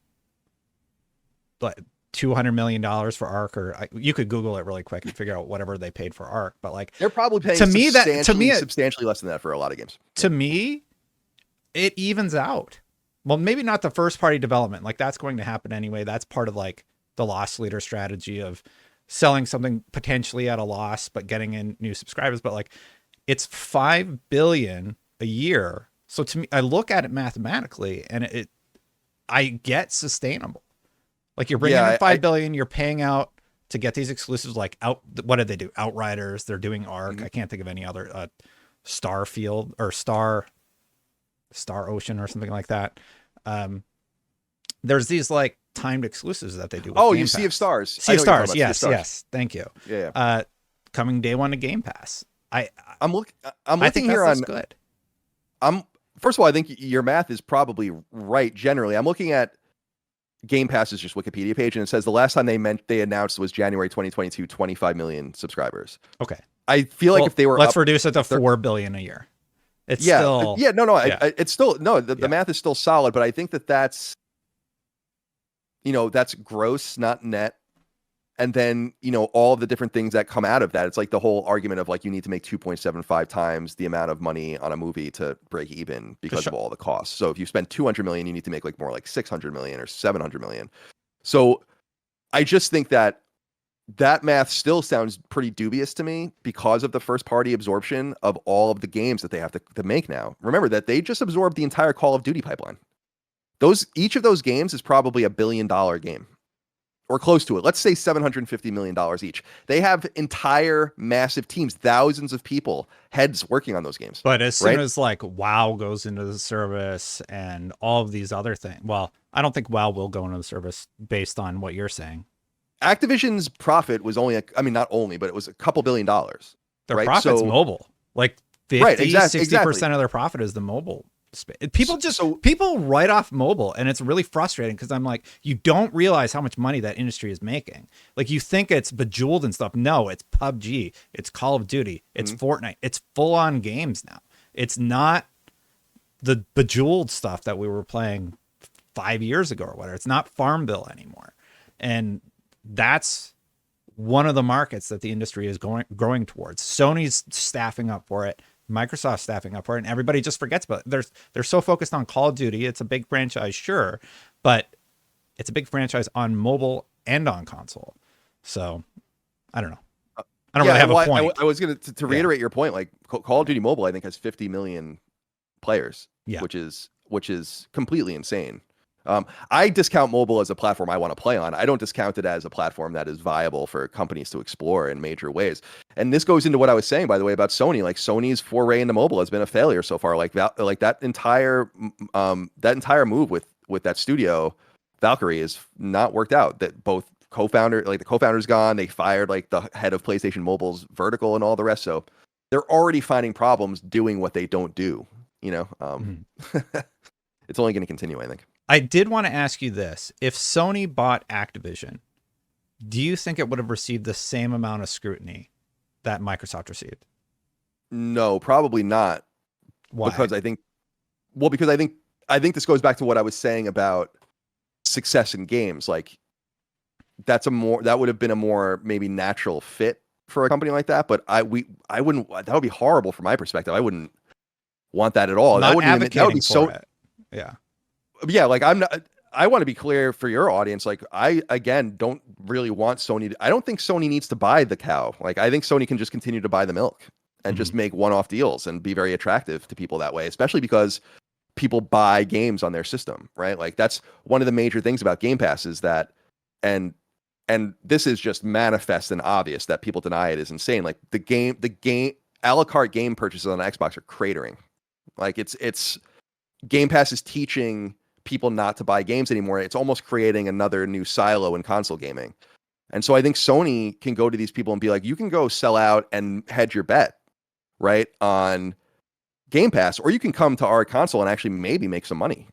[SPEAKER 1] like $200 million for Ark, or you could Google it really quick and figure out whatever they paid for Ark. But like,
[SPEAKER 2] they're probably paying substantially less than that for a lot of games.
[SPEAKER 1] To me, it evens out. Well, maybe not the first party development. Like that's going to happen anyway. That's part of like the loss leader strategy of selling something potentially at a loss, but getting in new subscribers. But like, it's 5 billion a year. So to me, I look at it mathematically, and I get sustainable. Like you're bringing in 5 billion, you're paying out to get these exclusives. Like what did they do? Outriders. They're doing Ark. I can't think of any other Starfield or Star Ocean or something like that. There's these like timed exclusives that they do. With
[SPEAKER 2] Sea of Stars.
[SPEAKER 1] Sea of Stars. Yes. Thank you.
[SPEAKER 2] Yeah.
[SPEAKER 1] Coming day one to Game Pass.
[SPEAKER 2] I'm looking here on
[SPEAKER 1] good.
[SPEAKER 2] First of all, I think your math is probably right generally. I'm looking at Game Pass's just Wikipedia page, and it says the last time they announced was January 2022, 25 million subscribers.
[SPEAKER 1] Okay.
[SPEAKER 2] I feel like if they were
[SPEAKER 1] reduce it to 4 billion a year. It's
[SPEAKER 2] it's still the math is still solid, but I think that's that's gross, not net. And then, all of the different things that come out of that. It's like the whole argument of like, you need to make 2.75 times the amount of money on a movie to break even because of all the costs. So if you spend 200 million, you need to make like more like 600 million or 700 million. So I just think that math still sounds pretty dubious to me because of the first party absorption of all of the games that they have to make now. Remember that they just absorbed the entire Call of Duty pipeline. Each of those games is probably $1 billion game. Or close to it. Let's say $750 million each. They have entire massive teams, thousands of people, heads working on those games.
[SPEAKER 1] But as soon as like WoW goes into the service and all of these other things, well, I don't think WoW will go into the service based on what you're saying.
[SPEAKER 2] Activision's profit was not only, but it was a couple $2 billion.
[SPEAKER 1] Their profit's mobile. Like 60% of their profit is the mobile. People write off mobile, and it's really frustrating because I'm like, you don't realize how much money that industry is making. Like you think it's Bejeweled and stuff. No, it's PUBG, it's Call of Duty, it's Fortnite, it's full on games now. It's not the Bejeweled stuff that we were playing 5 years ago or whatever. It's not Farmville anymore. And that's one of the markets that the industry is growing towards. Sony's staffing up for it. Microsoft staffing up for it, and everybody just forgets about it. They're so focused on Call of Duty. It's a big franchise, sure, but it's a big franchise on mobile and on console. So I don't know. I don't really have a point.
[SPEAKER 2] I was going to reiterate your point. Like Call of Duty Mobile, I think has 50 million players, which is completely insane. I discount mobile as a platform I want to play on. I don't discount it as a platform that is viable for companies to explore in major ways. And this goes into what I was saying, by the way, about Sony. Like Sony's foray into mobile has been a failure so far. Like that entire move with that studio, Valkyrie, is not worked out. That both the co-founder's gone. They fired like the head of PlayStation Mobile's vertical and all the rest. So they're already finding problems doing what they don't do. It's only going to continue, I think.
[SPEAKER 1] I did want to ask you this. If Sony bought Activision, do you think it would have received the same amount of scrutiny that Microsoft received?
[SPEAKER 2] No, probably not.
[SPEAKER 1] Why?
[SPEAKER 2] Because I think this goes back to what I was saying about success in games. Like that would have been a more maybe natural fit for a company like that. But I wouldn't. That would be horrible from my perspective. I wouldn't want that at all.
[SPEAKER 1] Not advocating for it.
[SPEAKER 2] Yeah, like I want to be clear for your audience. Like I, again, don't really want Sony I don't think Sony needs to buy the cow. Like I think Sony can just continue to buy the milk and just make one-off deals and be very attractive to people that way, especially because people buy games on their system, right? Like that's one of the major things about Game Pass is that, and this is just manifest and obvious that people deny it is insane. Like the game a la carte game purchases on Xbox are cratering. Like it's Game Pass is teaching people not to buy games anymore. It's almost creating another new silo in console gaming. And so I think Sony can go to these people and be like, you can go sell out and hedge your bet, right, on Game Pass, or you can come to our console and actually maybe make some money,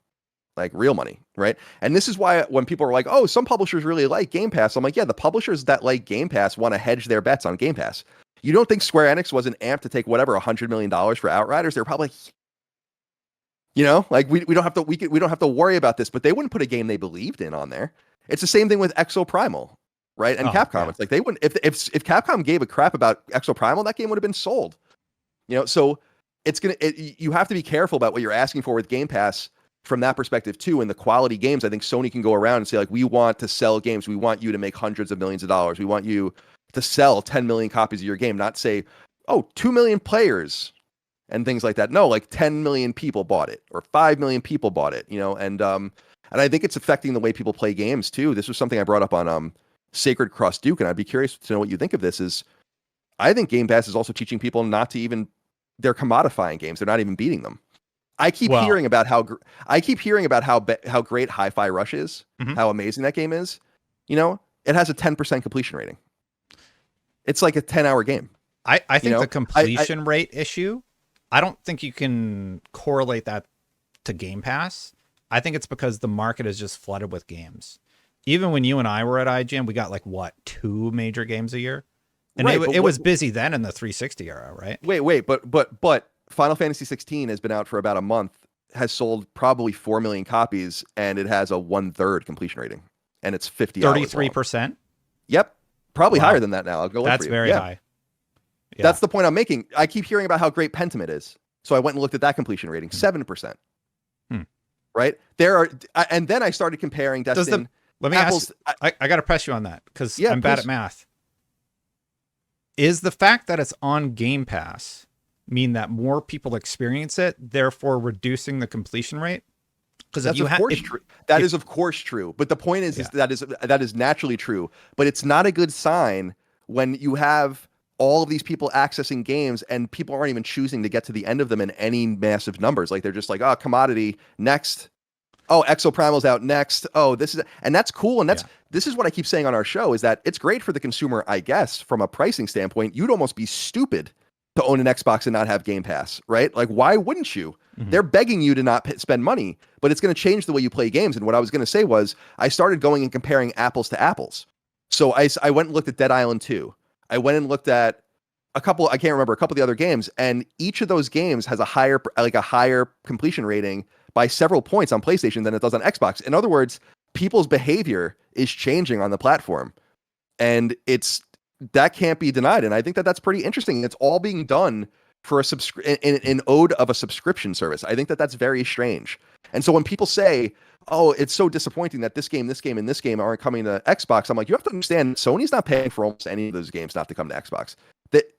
[SPEAKER 2] like real money, right? And this is why when people are like, oh, some publishers really like Game Pass, I'm like, yeah, the publishers that like Game Pass want to hedge their bets on Game Pass. You don't think Square Enix wasn't amped to take whatever $100 million for Outriders? They're probably, like we don't have to we don't have to worry about this, but they wouldn't put a game they believed in on there. It's the same thing with Exo Primal, right? And Capcom. Yeah. It's like they wouldn't if Capcom gave a crap about Exo Primal, that game would have been sold. So you have to be careful about what you're asking for with Game Pass from that perspective too. And the quality games, I think Sony can go around and say, like, we want to sell games. We want you to make hundreds of millions of dollars. We want you to sell 10 million copies of your game, not say, oh, 2 million players and things like that. No, like 10 million people bought it or 5 million people bought it, and I think it's affecting the way people play games too. This was something I brought up on Sacred Cross Duke, and I'd be curious to know what you think of this. Is I think Game Pass is also teaching people not to even, they're commodifying games. They're not even beating them. I keep hearing about how great Hi-Fi Rush is, how amazing that game is. It has a 10% completion rating. It's like a 10-hour game.
[SPEAKER 1] I think the completion rate issue, I don't think you can correlate that to Game Pass. I think it's because the market is just flooded with games. Even when you and I were at IGN, we got 2 major games a year. And right, it was busy then in the 360 era, right?
[SPEAKER 2] Wait, but Final Fantasy 16 has been out for about a month, has sold probably 4 million copies, and it has a 1/3 completion rating, and it's 50
[SPEAKER 1] 33%.
[SPEAKER 2] Yep, probably higher than that now. I'll go look for you.
[SPEAKER 1] That's very high.
[SPEAKER 2] Yeah. That's the point I'm making. I keep hearing about how great Pentiment is, so I went and looked at that completion rating, 7%. Right there and then I started comparing Destiny.
[SPEAKER 1] Let me ask. I got to press you on that because I'm bad at math. Is the fact that it's on Game Pass mean that more people experience it, therefore reducing the completion rate? Because
[SPEAKER 2] that's true. That is of course true. But the point is that is naturally true. But it's not a good sign when you have all of these people accessing games and people aren't even choosing to get to the end of them in any massive numbers. Like they're just like, oh, commodity next. Oh, Exo Primal's out next. Oh, and that's cool. And this is what I keep saying on our show, is that it's great for the consumer, I guess, from a pricing standpoint. You'd almost be stupid to own an Xbox and not have Game Pass, right? Like, why wouldn't you? They're begging you to not spend money, but it's going to change the way you play games. And what I was going to say was I started going and comparing apples to apples. So I went and looked at Dead Island 2. I went and looked at a couple of the other games, and each of those games has a higher completion rating by several points on PlayStation than it does on Xbox. In other words, people's behavior is changing on the platform, and that can't be denied. And I think that's pretty interesting. It's all being done for an ode of a subscription service. I think that's very strange. And so when people say, oh, it's so disappointing that this game, and this game aren't coming to Xbox, I'm like, you have to understand, Sony's not paying for almost any of those games not to come to Xbox.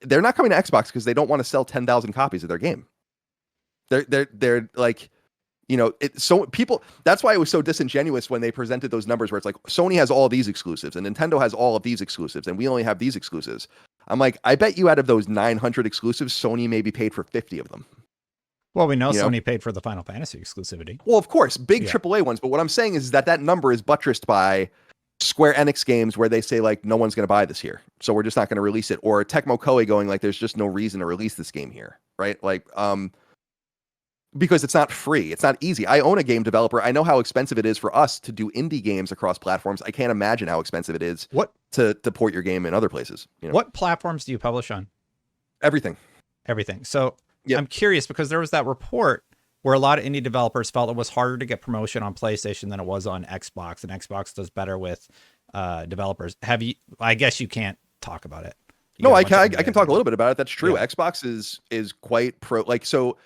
[SPEAKER 2] They're not coming to Xbox because they don't want to sell 10,000 copies of their game. They're like, so people, that's why it was so disingenuous when they presented those numbers where it's like Sony has all these exclusives and Nintendo has all of these exclusives and we only have these exclusives. I'm like, I bet you out of those 900 exclusives, Sony maybe paid for 50 of them.
[SPEAKER 1] Well, we know Sony paid for the Final Fantasy exclusivity.
[SPEAKER 2] Well, of course, big AAA ones. But what I'm saying is that number is buttressed by Square Enix games where they say, like, no one's going to buy this here, so we're just not going to release it. Or Tecmo Koei going, like, there's just no reason to release this game here, right? Like, because it's not free. It's not easy. I own a game developer. I know how expensive it is for us to do indie games across platforms. I can't imagine how expensive it is to port your game in other places.
[SPEAKER 1] What platforms do you publish on?
[SPEAKER 2] Everything.
[SPEAKER 1] So I'm curious because there was that report where a lot of indie developers felt it was harder to get promotion on PlayStation than it was on Xbox, and Xbox does better with developers. I guess you can't talk about it.
[SPEAKER 2] I can talk a little bit about it. That's true. Yeah. Xbox is quite pro. Like, so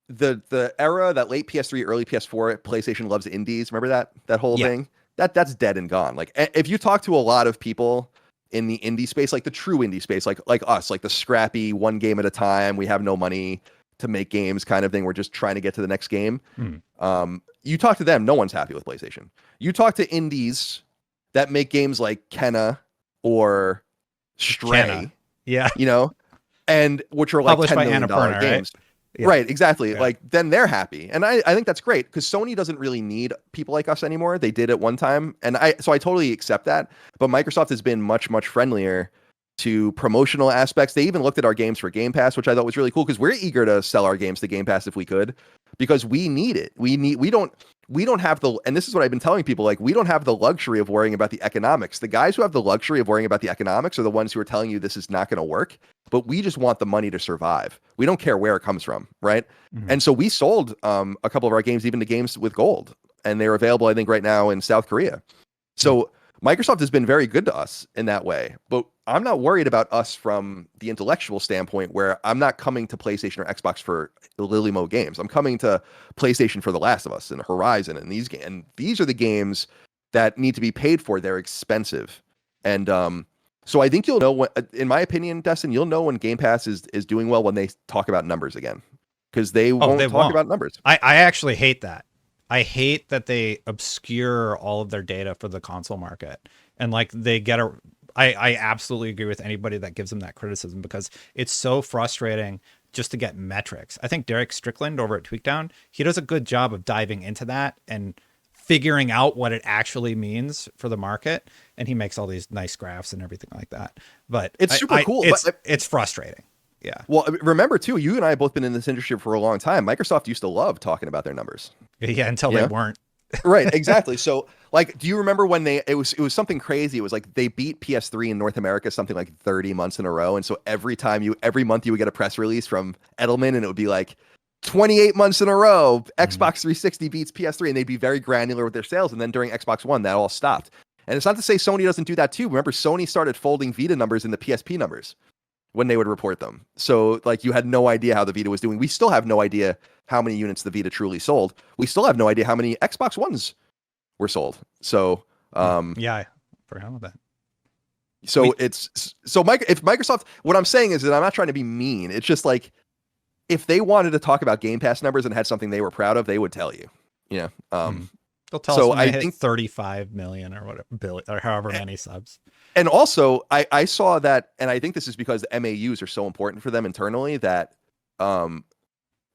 [SPEAKER 2] the era, that late PS3, early PS4, PlayStation loves indies. Remember that whole thing? That's dead and gone. Like, if you talk to a lot of people in the indie space, like the true indie space, like us, like the scrappy one game at a time, we have no money to make games kind of thing, we're just trying to get to the next game. You talk to them, no one's happy with PlayStation. You talk to indies that make games like Kenna or Stray,
[SPEAKER 1] Kenna.
[SPEAKER 2] and which are like
[SPEAKER 1] Published
[SPEAKER 2] $10
[SPEAKER 1] by
[SPEAKER 2] million
[SPEAKER 1] Annapurna,
[SPEAKER 2] games.
[SPEAKER 1] right? Yeah.
[SPEAKER 2] Right, exactly.
[SPEAKER 1] Yeah.
[SPEAKER 2] Like then they're happy. And I think that's great because Sony doesn't really need people like us anymore. They did at one time. And I totally accept that. But Microsoft has been much, much friendlier to promotional aspects. They even looked at our games for Game Pass, which I thought was really cool because we're eager to sell our games to Game Pass if we could, because we need it. We don't have the, and this is what I've been telling people, like, we don't have the luxury of worrying about the economics. The guys who have the luxury of worrying about the economics are the ones who are telling you this is not going to work, but we just want the money to survive. We don't care where it comes from, right?
[SPEAKER 1] Mm-hmm.
[SPEAKER 2] And so we sold a couple of our games, even to games with gold, and they're available, I think, right now in South Korea. So Microsoft has been very good to us in that way, but I'm not worried about us from the intellectual standpoint, where I'm not coming to PlayStation or Xbox for Lily Mo games. I'm coming to PlayStation for The Last of Us and Horizon and these games. And these are the games that need to be paid for. They're expensive. And so I think you'll know, in my opinion, Destin, you'll know when Game Pass is doing well when they talk about numbers again, because they won't talk about numbers.
[SPEAKER 1] I actually hate that. I hate that they obscure all of their data for the console market, and like they get a. I absolutely agree with anybody that gives them that criticism, because it's so frustrating just to get metrics. I think Derek Strickland over at Tweakdown, he does a good job of diving into that and figuring out what it actually means for the market, and he makes all these nice graphs and everything like that. But
[SPEAKER 2] it's super cool.
[SPEAKER 1] It's frustrating. Yeah.
[SPEAKER 2] Well, remember too, you and I have both been in this industry for a long time. Microsoft used to love talking about their numbers.
[SPEAKER 1] Yeah, until they weren't.
[SPEAKER 2] Right, exactly. So, like, do you remember when it was something crazy? It was like they beat PS3 in North America something like 30 months in a row, and so every month you would get a press release from Edelman, and it would be like 28 months in a row, Xbox 360 beats PS3, and they'd be very granular with their sales. And then during Xbox One, that all stopped. And it's not to say Sony doesn't do that too. Remember, Sony started folding Vita numbers in the PSP numbers when they would report them. So like you had no idea how the Vita was doing. We still have no idea how many units the Vita truly sold. We still have no idea how many Xbox Ones were sold. So
[SPEAKER 1] yeah, I forgot about that.
[SPEAKER 2] So if Microsoft, what I'm saying is that I'm not trying to be mean. It's just like, if they wanted to talk about Game Pass numbers and had something they were proud of, they would tell you. You know,
[SPEAKER 1] they'll tell us when they hit 35 million or whatever billion or however many subs.
[SPEAKER 2] And also, I saw that, and I think this is because the MAUs are so important for them internally, that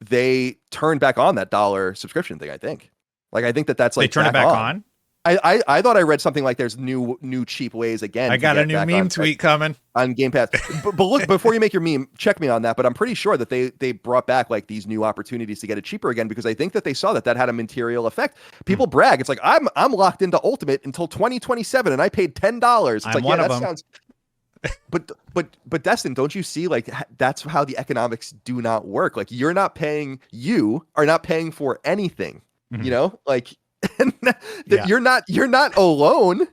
[SPEAKER 2] they turned back on that $1 subscription thing. I think that's like
[SPEAKER 1] they turn it back on.
[SPEAKER 2] I thought I read something like there's new cheap ways again.
[SPEAKER 1] I got a new meme tweet coming
[SPEAKER 2] on Game Pass. but look, before you make your meme, check me on that. But I'm pretty sure that they brought back like these new opportunities to get it cheaper again, because I think that they saw that had a material effect. People brag. It's like, I'm locked into Ultimate until 2027, and I paid $10. It's
[SPEAKER 1] I'm
[SPEAKER 2] like,
[SPEAKER 1] one
[SPEAKER 2] yeah,
[SPEAKER 1] of
[SPEAKER 2] that
[SPEAKER 1] them.
[SPEAKER 2] sounds. But Destin, don't you see, like, that's how the economics do not work? Like, you are not paying for anything. You know, like. You're not alone.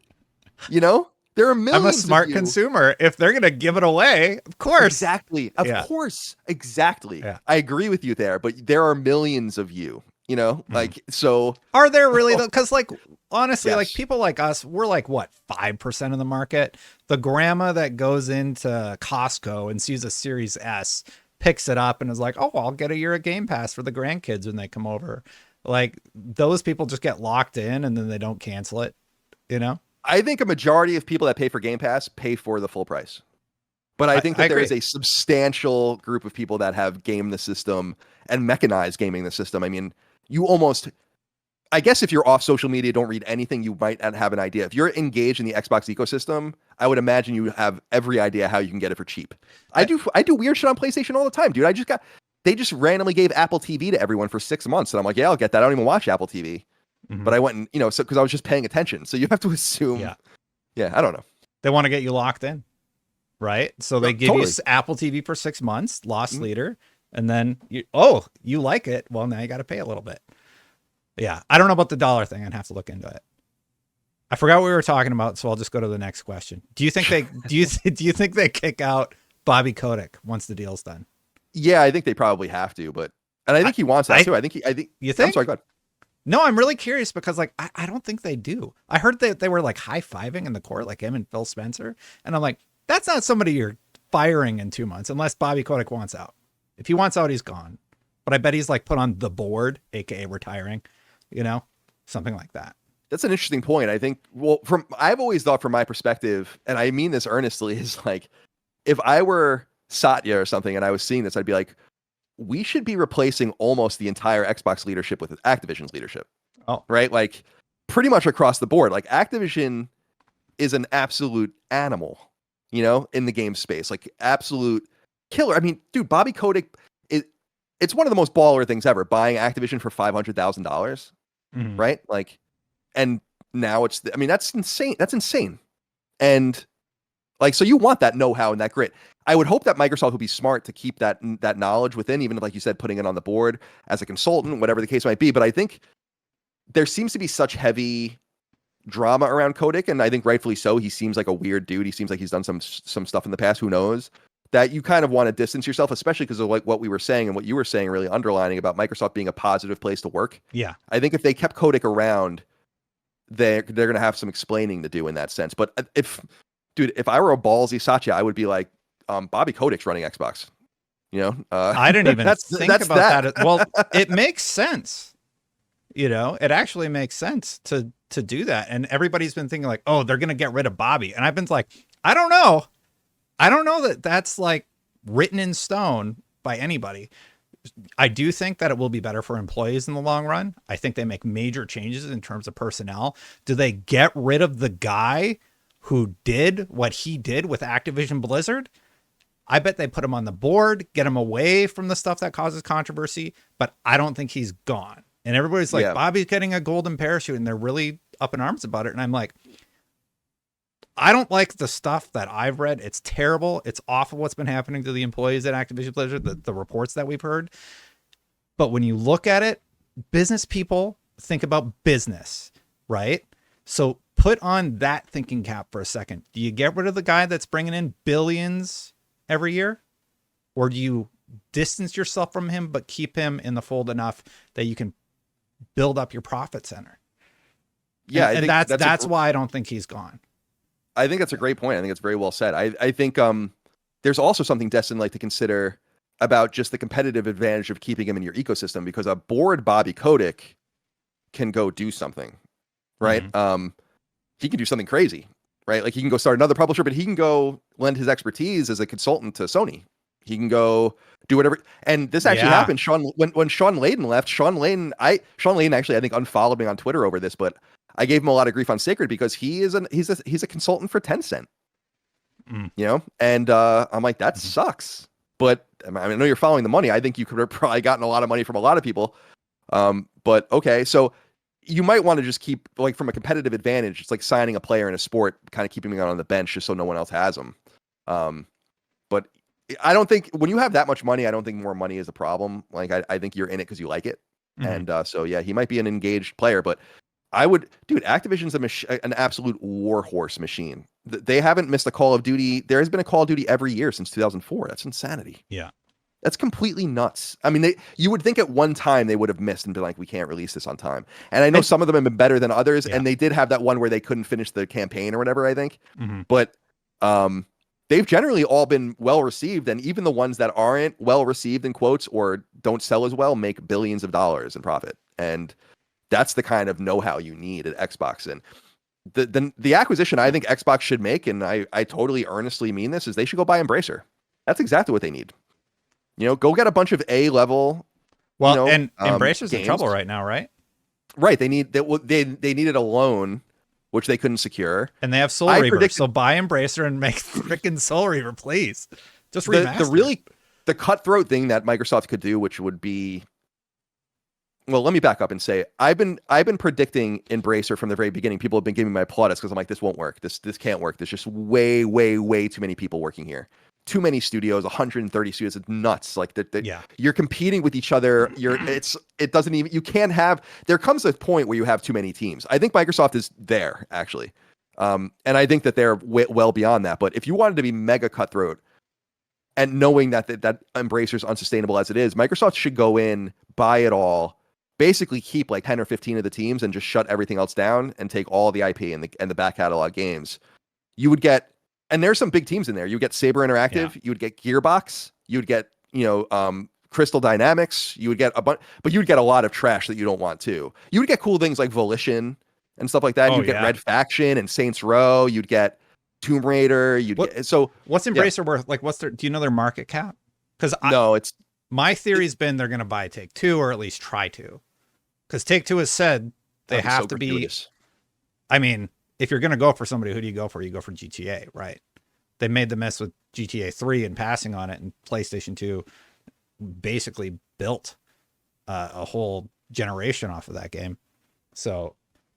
[SPEAKER 2] You know, there are millions.
[SPEAKER 1] I'm a smart consumer. If they're gonna give it away, of course.
[SPEAKER 2] Exactly. Of course. Exactly. Yeah. I agree with you there, but there are millions of you. You know, like, so
[SPEAKER 1] are there really though? Because like, honestly, like people like us, we're like what, 5% of the market. The grandma that goes into Costco and sees a Series S, picks it up and is like, oh, I'll get a year of Game Pass for the grandkids when they come over. Like, those people just get locked in and then they don't cancel it, you know?
[SPEAKER 2] I think a majority of people that pay for Game Pass pay for the full price. But I think that there is a substantial group of people that have gamed the system and mechanized gaming the system. I mean, I guess if you're off social media, don't read anything, you might not have an idea. If you're engaged in the Xbox ecosystem, I would imagine you have every idea how you can get it for cheap. I do weird shit on PlayStation all the time, dude. They just randomly gave Apple TV to everyone for 6 months. And I'm like, yeah, I'll get that. I don't even watch Apple TV. But I went and, because I was just paying attention. So you have to assume. Yeah, I don't know.
[SPEAKER 1] They want to get you locked in, right? So they give you Apple TV for 6 months, loss leader. And then, you like it. Well, now you got to pay a little bit. Yeah. I don't know about the $1 thing. I'd have to look into it. I forgot what we were talking about. So I'll just go to the next question. Do you think do you think they kick out Bobby Kotick once the deal's done?
[SPEAKER 2] Yeah, I think they probably have to, and I think he wants that too. I think
[SPEAKER 1] you think?
[SPEAKER 2] I'm sorry, go ahead.
[SPEAKER 1] No, I'm really curious because like I don't think they do. I heard that they were like high-fiving in the court, like him and Phil Spencer, and I'm like, that's not somebody you're firing in 2 months unless Bobby Kotick wants out. If he wants out, he's gone. But I bet he's like put on the board, aka retiring, something like that.
[SPEAKER 2] That's an interesting point. I think. Well, I've always thought from my perspective, and I mean this earnestly, is like, if I were Satya or something, and I was seeing this, I'd be like, we should be replacing almost the entire Xbox leadership with Activision's leadership.
[SPEAKER 1] Oh,
[SPEAKER 2] right? Like pretty much across the board. Like Activision is an absolute animal, in the game space, like absolute killer. I mean, dude, Bobby Kotick, it's one of the most baller things ever, buying Activision for $500,000, right? Like, and now that's insane. That's insane. And like, so you want that know-how and that grit. I would hope that Microsoft would be smart to keep that knowledge within, even if, like you said, putting it on the board as a consultant, whatever the case might be. But I think there seems to be such heavy drama around Kotick, and I think rightfully so. He seems like a weird dude. He seems like he's done some stuff in the past. Who knows? That you kind of want to distance yourself, especially because of like what we were saying and what you were saying, really underlining about Microsoft being a positive place to work.
[SPEAKER 1] Yeah,
[SPEAKER 2] I think if they kept Kotick around, they're going to have some explaining to do in that sense. But if I were a ballsy Satya, I would be like, Bobby Kotick's running Xbox.
[SPEAKER 1] I didn't even think about that. Well, it makes sense. It actually makes sense to do that. And everybody's been thinking like, oh, they're going to get rid of Bobby. And I've been like, I don't know that that's like written in stone by anybody. I do think that it will be better for employees in the long run. I think they make major changes in terms of personnel. Do they get rid of the guy who did what he did with Activision Blizzard? I bet they put him on the board, get him away from the stuff that causes controversy, but I don't think he's gone. And everybody's like, Bobby's getting a golden parachute, and they're really up in arms about it. And I'm like, I don't like the stuff that I've read. It's terrible. It's awful what's been happening to the employees at Activision Blizzard, the reports that we've heard. But when you look at it, business people think about business, right? So put on that thinking cap for a second. Do you get rid of the guy that's bringing in billions every year? Or do you distance yourself from him, but keep him in the fold enough that you can build up your profit center?
[SPEAKER 2] Yeah.
[SPEAKER 1] And that's why I don't think he's gone.
[SPEAKER 2] I think that's a great point. I think it's very well said. I think there's also something, Destin, like to consider about just the competitive advantage of keeping him in your ecosystem, because a bored Bobby Kotick can go do something, right? He can do something crazy, right? Like he can go start another publisher, but he can go lend his expertise as a consultant to Sony. He can go do whatever. And this actually happened. When Sean Layden left, Sean Layden actually, I think, unfollowed me on Twitter over this, but I gave him a lot of grief on Sacred because he's a consultant for Tencent, and I'm like, that sucks. But I know you're following the money. I think you could have probably gotten a lot of money from a lot of people. But okay, so you might want to just keep, like, from a competitive advantage, it's like signing a player in a sport, kind of keeping him on the bench just so no one else has him. But I don't think when you have that much money, I don't think more money is a problem. Like I think you're in it because you like it. And so yeah, he might be an engaged player, but Activision's an absolute warhorse machine. They haven't missed a Call of Duty. There has been a Call of Duty every year since 2004. That's insanity.
[SPEAKER 1] Yeah.
[SPEAKER 2] That's completely nuts. I mean, you would think at one time they would have missed and been like, we can't release this on time. And I know some of them have been better than others, and they did have that one where they couldn't finish the campaign or whatever, I think. But they've generally all been well received, and even the ones that aren't well received, in quotes, or don't sell as well, make billions of dollars in profit. And that's the kind of know-how you need at Xbox. And the acquisition I think Xbox should make, and I totally earnestly mean this, is they should go buy Embracer. That's exactly what they need. Go get a bunch of A-level.
[SPEAKER 1] Well, and Embracer's in trouble right now, right?
[SPEAKER 2] Right. They needed a loan, which they couldn't secure.
[SPEAKER 1] And they have Soul Reaver, so buy Embracer and make freaking Soul Reaver, please. Just remaster.
[SPEAKER 2] The cutthroat thing that Microsoft could do, which would be, well, let me back up and say I've been predicting Embracer from the very beginning. People have been giving me my plaudits because I'm like, this won't work. This can't work. There's just way, way, way too many people working here. Too many studios, 130 studios. It's nuts. Like you're competing with each other. You can't have, there comes a point where you have too many teams. I think Microsoft is there actually. And I think that they're well beyond that. But if you wanted to be mega cutthroat and knowing that Embracer is unsustainable as it is, Microsoft should go in, buy it all, basically keep like 10 or 15 of the teams and just shut everything else down and take all the IP and the back catalog games. You would get, and there's some big teams in there. You would get Saber Interactive, you would get Gearbox, you would get, Crystal Dynamics, you would get a bunch, but you would get a lot of trash that you don't want to. You would get cool things like Volition and stuff like that. You'd get Red Faction and Saints Row. You'd get Tomb Raider.
[SPEAKER 1] What's
[SPEAKER 2] yeah.
[SPEAKER 1] Embracer worth? Like, do you know their market cap? Because
[SPEAKER 2] No, it's
[SPEAKER 1] my theory's been they're going to buy Take-Two, or at least try to. Because Take-Two has said they have
[SPEAKER 2] so
[SPEAKER 1] to
[SPEAKER 2] gratuitous.
[SPEAKER 1] be. I mean, if you're going to go for somebody, who do you go for? You go for GTA, right? They made the mess with GTA 3 and passing on it, and PlayStation 2 basically built a whole generation off of that game. So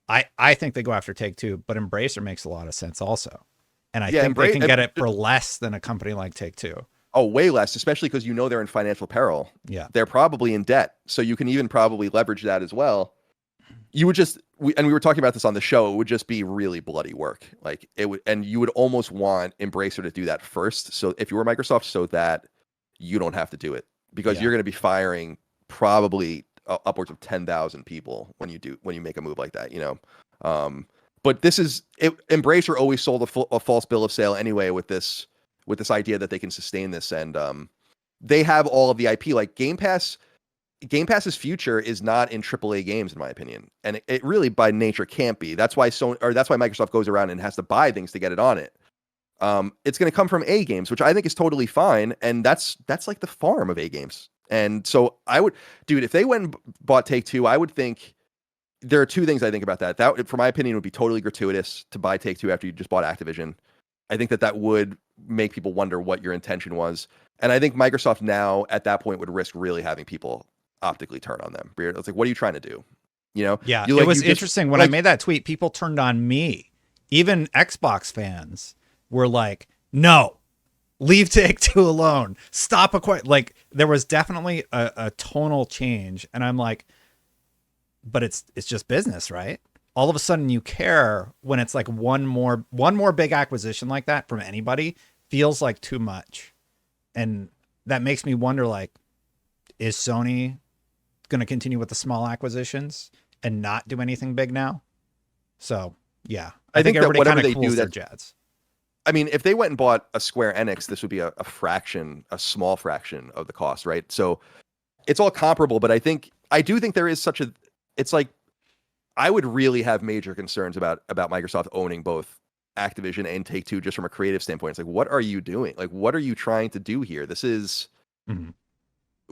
[SPEAKER 1] I think they go after Take-Two, but Embracer makes a lot of sense also. And I think they can get it for less than a company like Take-Two.
[SPEAKER 2] Oh, way less, especially because they're in financial peril.
[SPEAKER 1] Yeah.
[SPEAKER 2] They're probably in debt. So you can even probably leverage that as well. You would we were talking about this on the show, it would just be really bloody work. Like it would, and you would almost want Embracer to do that first. So if you were Microsoft, so that you don't have to do it, because you're going to be firing probably upwards of 10,000 people when you make a move like that, but this is Embracer always sold a false bill of sale anyway with this idea that they can sustain this, and they have all of the IP. Like Game Pass's future is not in AAA games, in my opinion, and it really by nature can't be. That's why Microsoft goes around and has to buy things to get it on it. It's going to come from A games, which I think is totally fine, and that's like the farm of A games. And so if they went and bought Take-Two, I would think there are two things I think about that. That, for my opinion, would be totally gratuitous to buy Take-Two after you just bought Activision. I think that would make people wonder what your intention was. And I think Microsoft now at that point would risk really having people optically turn on them. It's like, what are you trying to do?
[SPEAKER 1] Yeah, it was interesting. When I made that tweet, people turned on me. Even Xbox fans were like, no, leave Take-Two alone. Stop like there was definitely a tonal change. And I'm like, but it's just business, right? All of a sudden you care when it's like one more big acquisition like that from anybody feels like too much. And that makes me wonder, like, is Sony going to continue with the small acquisitions and not do anything big now? So yeah, I think everybody kind of cools their jets.
[SPEAKER 2] I mean, if they went and bought a Square Enix, this would be a small fraction of the cost, right? So it's all comparable, but I do think there is it's like, I would really have major concerns about Microsoft owning both Activision and Take-Two just from a creative standpoint. It's like, what are you doing? Like, what are you trying to do here? This is,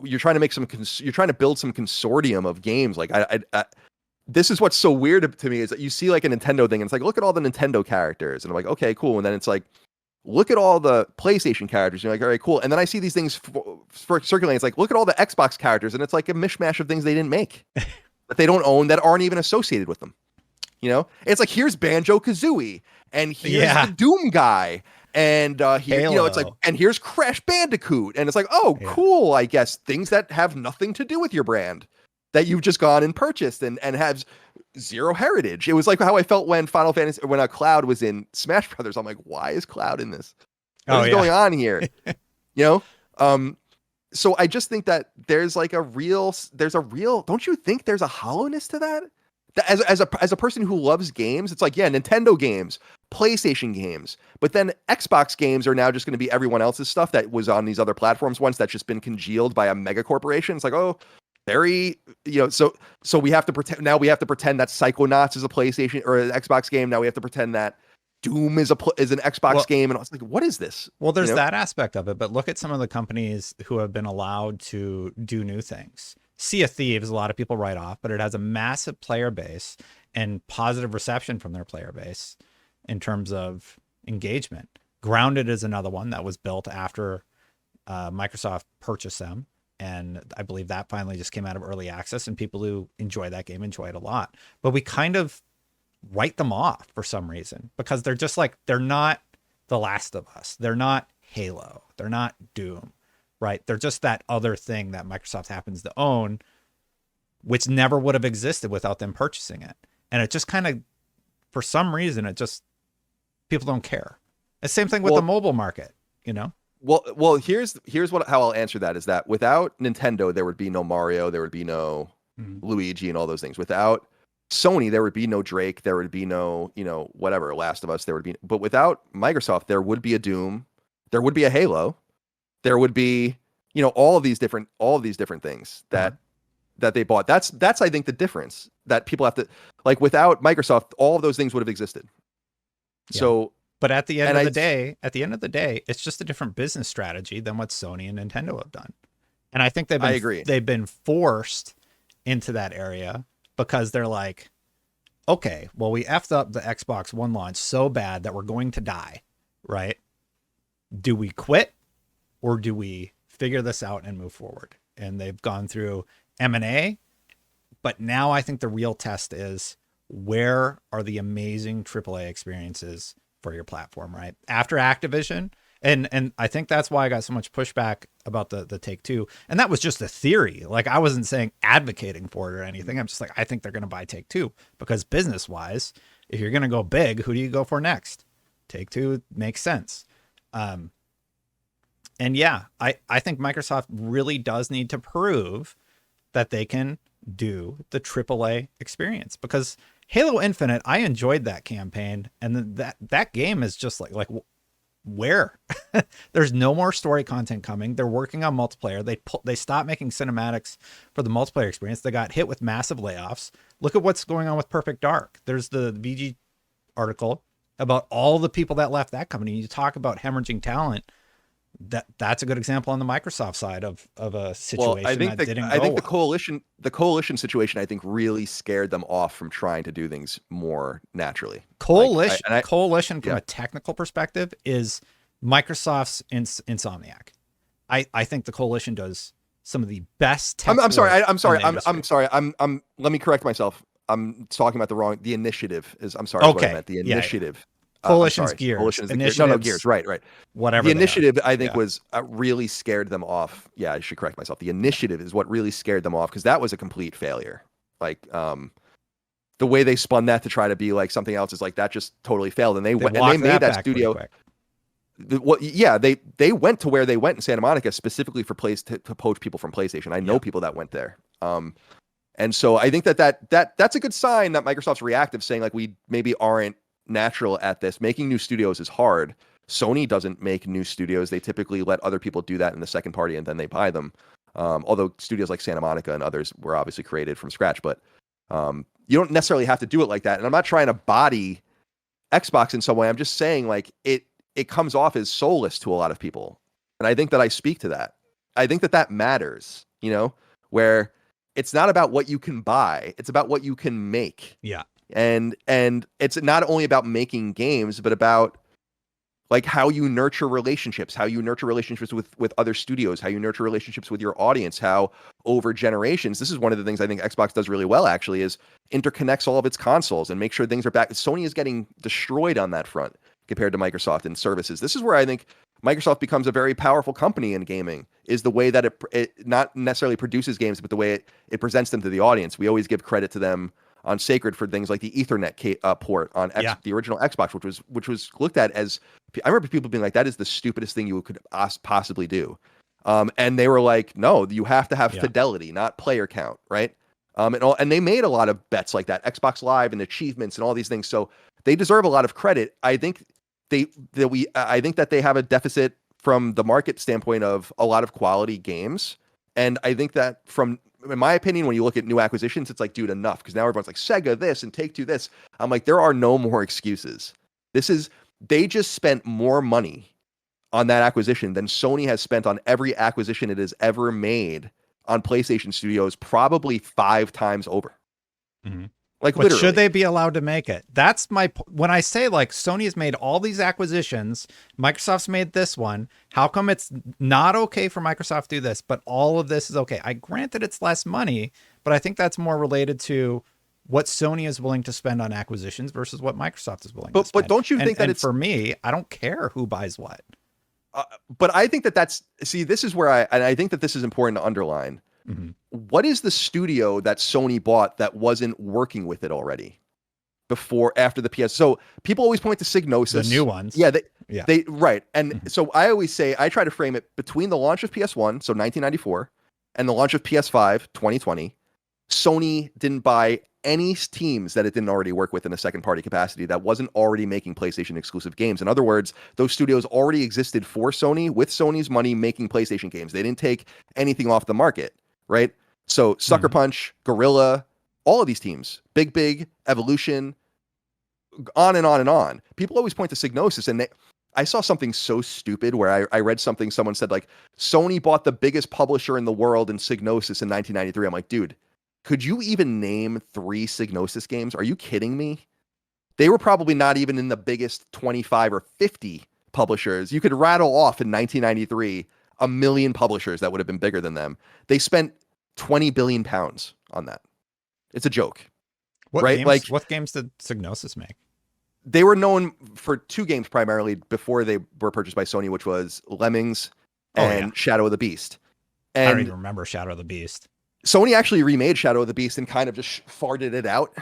[SPEAKER 2] you're trying to you're trying to build some consortium of games. Like, this is what's so weird to me is that you see like a Nintendo thing and it's like, look at all the Nintendo characters. And I'm like, okay, cool. And then it's like, look at all the PlayStation characters. And you're like, all right, cool. And then I see these things for circulating. It's like, look at all the Xbox characters. And it's like a mishmash of things they didn't make that they don't own, that aren't even associated with them. It's like, here's Banjo-Kazooie and here's the Doom guy. And here, it's like, and here's Crash Bandicoot. And it's like, oh, cool. I guess things that have nothing to do with your brand that you've just gone and purchased and has zero heritage. It was like how I felt when when Cloud was in Smash Brothers. I'm like, why is Cloud in this? What is going on here? So I just think that there's a real, don't you think there's a hollowness to that? As a person who loves games, it's like, yeah, Nintendo games, PlayStation games, but then Xbox games are now just going to be everyone else's stuff that was on these other platforms once, that's just been congealed by a mega corporation. It's like, oh, very, so we have to pretend that Psychonauts is a PlayStation or an Xbox game. Now we have to pretend that Doom is an Xbox game. And I was like, what is this?
[SPEAKER 1] Well, there's that aspect of it, but look at some of the companies who have been allowed to do new things. Sea of Thieves, a lot of people write off, but it has a massive player base and positive reception from their player base in terms of engagement. Grounded is another one that was built after Microsoft purchased them. And I believe that finally just came out of early access, and people who enjoy that game enjoy it a lot. But we kind of write them off for some reason because they're just like, they're not The Last of Us. They're not Halo. They're not Doom, right? They're just that other thing that Microsoft happens to own, which never would have existed without them purchasing it. And it just kind of, for some reason, people don't care. The same thing with the mobile market,
[SPEAKER 2] Well, here's how I'll answer that is that without Nintendo, there would be no Mario, there would be no Luigi and all those things. Without Sony, there would be no Drake, there would be no, whatever, Last of Us, but without Microsoft, there would be a Doom, there would be a Halo, there would be, all of these different things that they bought. That's I think the difference that people have to, like, without Microsoft, all of those things would have existed. Yeah. So
[SPEAKER 1] But at the end
[SPEAKER 2] And
[SPEAKER 1] of the day, it's just a different business strategy than what Sony and Nintendo have done. And I think
[SPEAKER 2] I agree.
[SPEAKER 1] they've been forced into that area because they're like, okay, well, we effed up the Xbox One launch so bad that we're going to die, right? Do we quit or do we figure this out and move forward? And they've gone through M&A, but now I think the real test is, where are the amazing AAA experiences for your platform, right? After Activision, and I think that's why I got so much pushback about the Take-Two. And that was just a theory. Like, I wasn't saying advocating for it or anything. I'm just like, I think they're going to buy Take-Two because business-wise, if you're going to go big, who do you go for next? Take-Two makes sense. And yeah, I think Microsoft really does need to prove that they can do the AAA experience, because Halo Infinite, I enjoyed that campaign, and that game is just like where there's no more story content coming. They're working on multiplayer. They stopped making cinematics for the multiplayer experience. They got hit with massive layoffs. Look at what's going on with Perfect Dark. There's the VG article about all the people that left that company. You talk about hemorrhaging talent. That's a good example on the Microsoft side of a situation that didn't go
[SPEAKER 2] I think
[SPEAKER 1] well.
[SPEAKER 2] the coalition situation, I think, really scared them off from trying to do things more naturally.
[SPEAKER 1] Coalition from a technical perspective is Microsoft's Insomniac. I think the coalition does some of the best tech.
[SPEAKER 2] I'm sorry. Let me correct myself. I'm talking about the initiative is, I'm sorry.
[SPEAKER 1] Okay.
[SPEAKER 2] Is what I meant. The initiative.
[SPEAKER 1] Yeah. Coalition's gears.
[SPEAKER 2] Coalition's gears. No, gears. Right.
[SPEAKER 1] Whatever.
[SPEAKER 2] The initiative, I think, was really scared them off. Yeah, I should correct myself. The initiative is what really scared them off, because that was a complete failure. Like, the way they spun that to try to be like something else is like, that just totally failed. And they made that studio. They went to where they went in Santa Monica specifically for to poach people from PlayStation. I know people that went there. And so I think that's a good sign that Microsoft's reactive, saying like, we maybe aren't natural at this. Making new studios is hard. Sony doesn't make new studios. They typically let other people do that in the second party, and then they buy them. Although studios like Santa Monica and others were obviously created from scratch, but you don't necessarily have to do it like that. And I'm not trying to body Xbox in some way. I'm just saying, like, it comes off as soulless to a lot of people. And I think that I speak to that. I think that matters, where it's not about what you can buy. It's about what you can make.
[SPEAKER 1] Yeah.
[SPEAKER 2] And it's not only about making games, but about like how you nurture relationships, with other studios, how you nurture relationships with your audience, how over generations. This is one of the things I think Xbox does really well, actually, is interconnects all of its consoles and make sure things are back. Sony is getting destroyed on that front compared to Microsoft and services. This is where I think Microsoft becomes a very powerful company in gaming, is the way that it not necessarily produces games, but the way it presents them to the audience. We always give credit to them on Sacred for things like the Ethernet port on the original Xbox, which was looked at as, I remember people being like, that is the stupidest thing you could possibly do. And they were like, no, you have to have fidelity, not player count, right? And they made a lot of bets like that, Xbox Live and achievements and all these things. So they deserve a lot of credit. I think I think that they have a deficit from the market standpoint of a lot of quality games. And I think that in my opinion, when you look at new acquisitions, it's like, dude, enough. Because now everyone's like, Sega this and Take-Two this. I'm like, there are no more excuses. They just spent more money on that acquisition than Sony has spent on every acquisition it has ever made on PlayStation Studios, probably 5 times over.
[SPEAKER 1] Mm-hmm.
[SPEAKER 2] Like,
[SPEAKER 1] but
[SPEAKER 2] literally.
[SPEAKER 1] Should they be allowed to make it? That's when I say, like, Sony has made all these acquisitions, Microsoft's made this one. How come it's not okay for Microsoft to do this, but all of this is okay? I grant that it's less money, but I think that's more related to what Sony is willing to spend on acquisitions versus what Microsoft is willing to spend.
[SPEAKER 2] But don't you think
[SPEAKER 1] for me, I don't care who buys what.
[SPEAKER 2] But I think this is where I think that this is important to underline. Mm-hmm. What is the studio that Sony bought that wasn't working with it already after the PS? So people always point to Psygnosis,
[SPEAKER 1] the new ones.
[SPEAKER 2] Yeah, they right. And so I always say, I try to frame it between the launch of PS1, so 1994, and the launch of PS5, 2020. Sony didn't buy any teams that it didn't already work with in a second party capacity that wasn't already making PlayStation exclusive games. In other words, those studios already existed for Sony with Sony's money making PlayStation games. They didn't take anything off the market. Right? So Sucker Punch, Guerrilla, all of these teams, Big, Evolution, on and on and on. People always point to Psygnosis, and I saw something so stupid where I read something, someone said like, Sony bought the biggest publisher in the world in Psygnosis in 1993. I'm like, dude, could you even name 3 Psygnosis games? Are you kidding me? They were probably not even in the biggest 25 or 50 publishers. You could rattle off in 1993 a million publishers that would have been bigger than them. They spent 20 billion pounds on that. It's a joke.
[SPEAKER 1] What games did Psygnosis make?
[SPEAKER 2] They were known for 2 games primarily before they were purchased by Sony, which was Lemmings and Shadow of the Beast. And
[SPEAKER 1] I don't even remember Shadow of the Beast.
[SPEAKER 2] Sony actually remade Shadow of the Beast and kind of just farted it out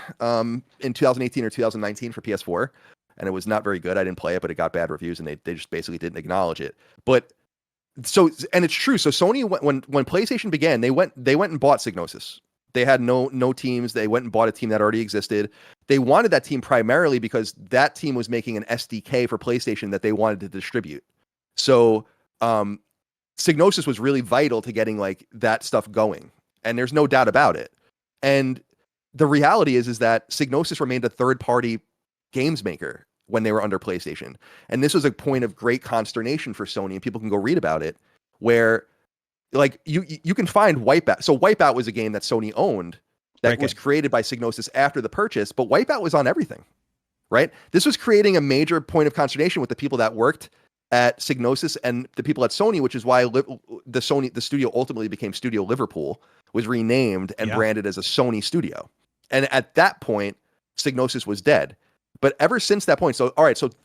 [SPEAKER 2] in 2018 or 2019 for PS4. And it was not very good. I didn't play it, but it got bad reviews, and they just basically didn't acknowledge it. But so, and it's true. So Sony, when PlayStation began, they went and bought Psygnosis. They had no teams. They went and bought a team that already existed. They wanted that team primarily because that team was making an SDK for PlayStation that they wanted to distribute. So Psygnosis was really vital to getting like that stuff going. And there's no doubt about it. And the reality is that Psygnosis remained a third-party games maker when they were under PlayStation. And this was a point of great consternation for Sony, and people can go read about it, where like you can find Wipeout. So Wipeout was a game that Sony owned that was created by Psygnosis after the purchase, but Wipeout was on everything, right? This was creating a major point of consternation with the people that worked at Psygnosis and the people at Sony, which is why the studio ultimately became Studio Liverpool, was renamed and branded as a Sony studio. And at that point, Psygnosis was dead. But ever since that point, so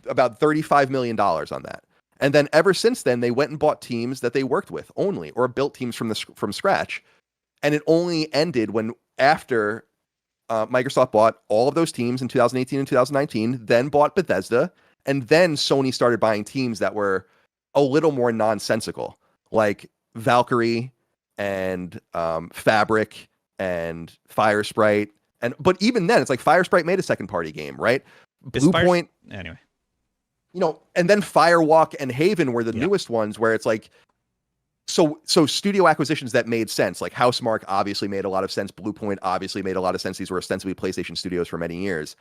[SPEAKER 2] about $35 million on that. And then ever since then, they went and bought teams that they worked with only, or built teams from scratch. And it only ended when after Microsoft bought all of those teams in 2018 and 2019, then bought Bethesda, and then Sony started buying teams that were a little more nonsensical, like Valkyrie and Fabric and Firesprite. But even then, it's like Firesprite made a second-party game, right? Bluepoint,
[SPEAKER 1] anyway.
[SPEAKER 2] You know, and then Firewalk and Haven were the newest ones where it's like, so studio acquisitions that made sense, like Housemarque obviously made a lot of sense. Bluepoint obviously made a lot of sense. These were ostensibly PlayStation studios for many years.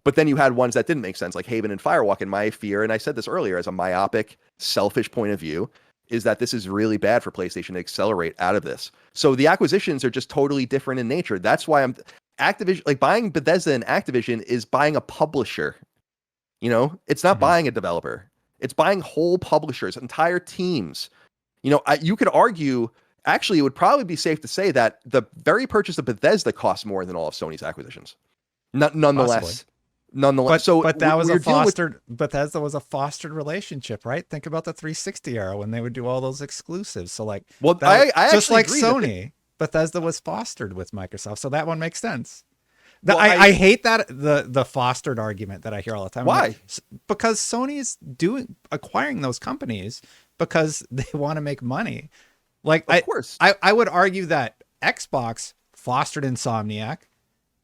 [SPEAKER 2] But then you had ones that didn't make sense, like Haven and Firewalk. And my fear, and I said this earlier, as a myopic, selfish point of view, is that this is really bad for PlayStation to accelerate out of this. So the acquisitions are just totally different in nature. That's why Activision, like buying Bethesda and Activision is buying a publisher. You know, it's not buying a developer. It's buying whole publishers, entire teams. You know, you could argue, actually, it would probably be safe to say that the very purchase of Bethesda costs more than all of Sony's acquisitions. Nonetheless.
[SPEAKER 1] But that was Bethesda was a fostered relationship, right? Think about the 360 era when they would do all those exclusives. So like,
[SPEAKER 2] well, I
[SPEAKER 1] just like
[SPEAKER 2] agree
[SPEAKER 1] Sony, Bethesda was fostered with Microsoft. So that one makes sense. I hate that the fostered argument that I hear all the time.
[SPEAKER 2] Why?
[SPEAKER 1] Like, because Sony is acquiring those companies because they want to make money. Like,
[SPEAKER 2] of course,
[SPEAKER 1] I would argue that Xbox fostered Insomniac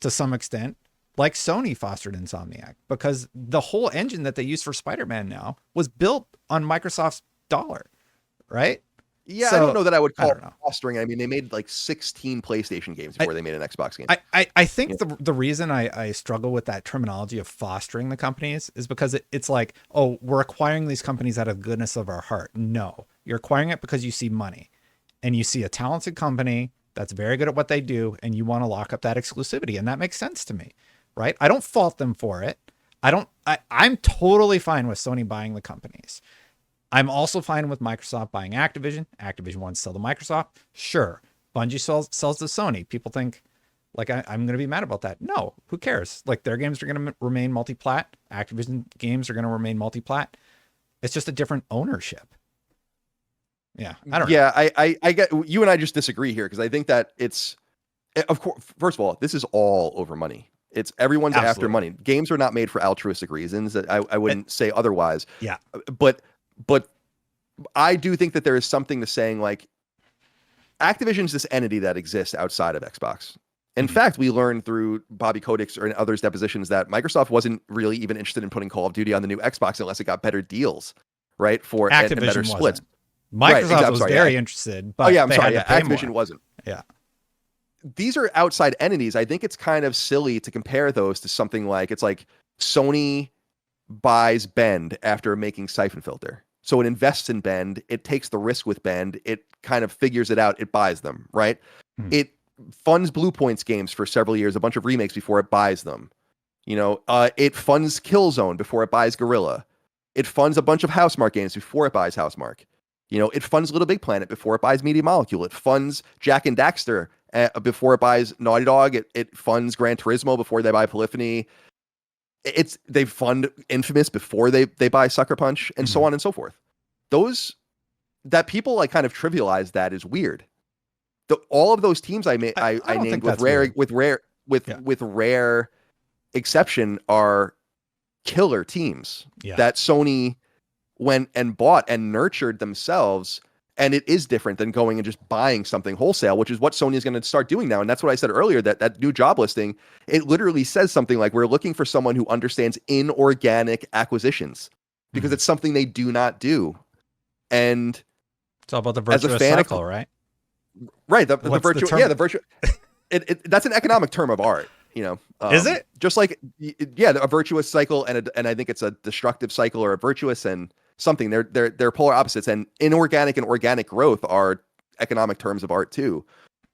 [SPEAKER 1] to some extent, like Sony fostered Insomniac, because the whole engine that they use for Spider-Man now was built on Microsoft's dollar, right?
[SPEAKER 2] Yeah, so, I don't know that I would call it fostering. I mean, they made like 16 PlayStation games before they made an Xbox game.
[SPEAKER 1] I think the reason I struggle with that terminology of fostering the companies is because it's like, oh, we're acquiring these companies out of the goodness of our heart. No, you're acquiring it because you see money and you see a talented company that's very good at what they do, and you want to lock up that exclusivity. And that makes sense to me, right? I don't fault them for it. I'm totally fine with Sony buying the companies. I'm also fine with Microsoft buying Activision. Activision wants to sell to Microsoft. Sure. Bungie sells to Sony. People think like I'm going to be mad about that. No, who cares? Like their games are going to remain multi-plat. Activision games are going to remain multi-plat. It's just a different ownership. Yeah, I don't know.
[SPEAKER 2] Yeah, I get you and I just disagree here because I think that it's, of course, first of all, this is all over money. It's everyone's after money. Games are not made for altruistic reasons. I wouldn't say otherwise.
[SPEAKER 1] Yeah,
[SPEAKER 2] but I do think that there is something to saying like Activision's this entity that exists outside of Xbox. In fact, we learned through Bobby Kotick's or in others' depositions that Microsoft wasn't really even interested in putting Call of Duty on the new Xbox unless it got better deals, right? For
[SPEAKER 1] Activision
[SPEAKER 2] and better splits.
[SPEAKER 1] Microsoft was very interested, but
[SPEAKER 2] Activision wasn't.
[SPEAKER 1] Yeah.
[SPEAKER 2] These are outside entities. I think it's kind of silly to compare those to something like, it's like Sony buys Bend after making Siphon Filter. So it invests in Bend. It takes the risk with Bend. It kind of figures it out. It buys them, right? It funds Blue Points games for several years, a bunch of remakes before it buys them. It funds Killzone before it buys Guerrilla. It funds a bunch of Housemarque games before it buys Housemarque. It funds Little Big Planet before it buys Media Molecule. It funds Jack and Daxter before it buys Naughty Dog. It funds Gran Turismo before they buy Polyphony. They fund Infamous before they buy Sucker Punch, and so on and so forth. Those that people like kind of trivialize that is weird. All of those teams I named with rare exception are killer teams that Sony went and bought and nurtured themselves. And it is different than going and just buying something wholesale, which is what Sony is going to start doing now. And that's what I said earlier, that new job listing, it literally says something like, we're looking for someone who understands inorganic acquisitions, because it's something they do not do. And
[SPEAKER 1] it's all about the virtuous cycle, right?
[SPEAKER 2] Right. The virtuous. Yeah, the virtuous. That's an economic term of art.
[SPEAKER 1] Is it?
[SPEAKER 2] Just like, a virtuous cycle and I think it's a destructive cycle or a virtuous and something. They're polar opposites, and inorganic and organic growth are economic terms of art too.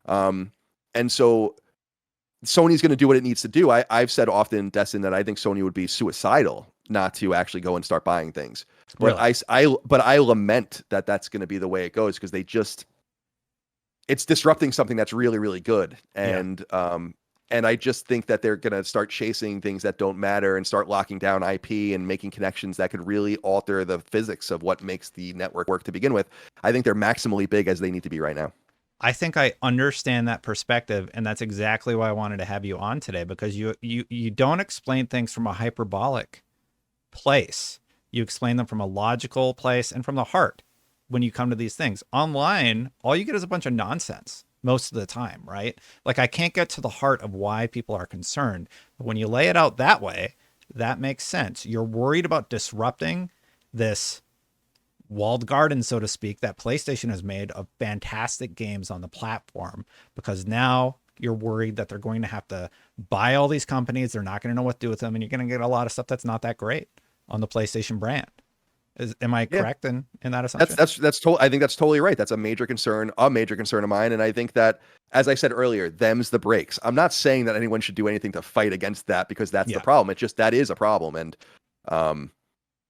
[SPEAKER 2] And so Sony's going to do what it needs to do. I've said often, Destin, that I think Sony would be suicidal not to actually go and start buying things. But really? I lament that that's going to be the way it goes, because it's disrupting something that's really, really good. And I just think that they're going to start chasing things that don't matter and start locking down IP and making connections that could really alter the physics of what makes the network work to begin with. I think they're maximally big as they need to be right now.
[SPEAKER 1] I think I understand that perspective, and that's exactly why I wanted to have you on today, because you don't explain things from a hyperbolic place. You explain them from a logical place and from the heart when you come to these things. Online, all you get is a bunch of nonsense most of the time, right? Like, I can't get to the heart of why people are concerned. But when you lay it out that way, that makes sense. You're worried about disrupting this walled garden, so to speak, that PlayStation has made of fantastic games on the platform, because now you're worried that they're going to have to buy all these companies. They're not going to know what to do with them, and you're going to get a lot of stuff that's not that great on the PlayStation brand. Am I correct in that assumption?
[SPEAKER 2] I think that's totally right. That's a major concern of mine. And I think that, as I said earlier, them's the breaks. I'm not saying that anyone should do anything to fight against that, because that's the problem. It's just, that is a problem. And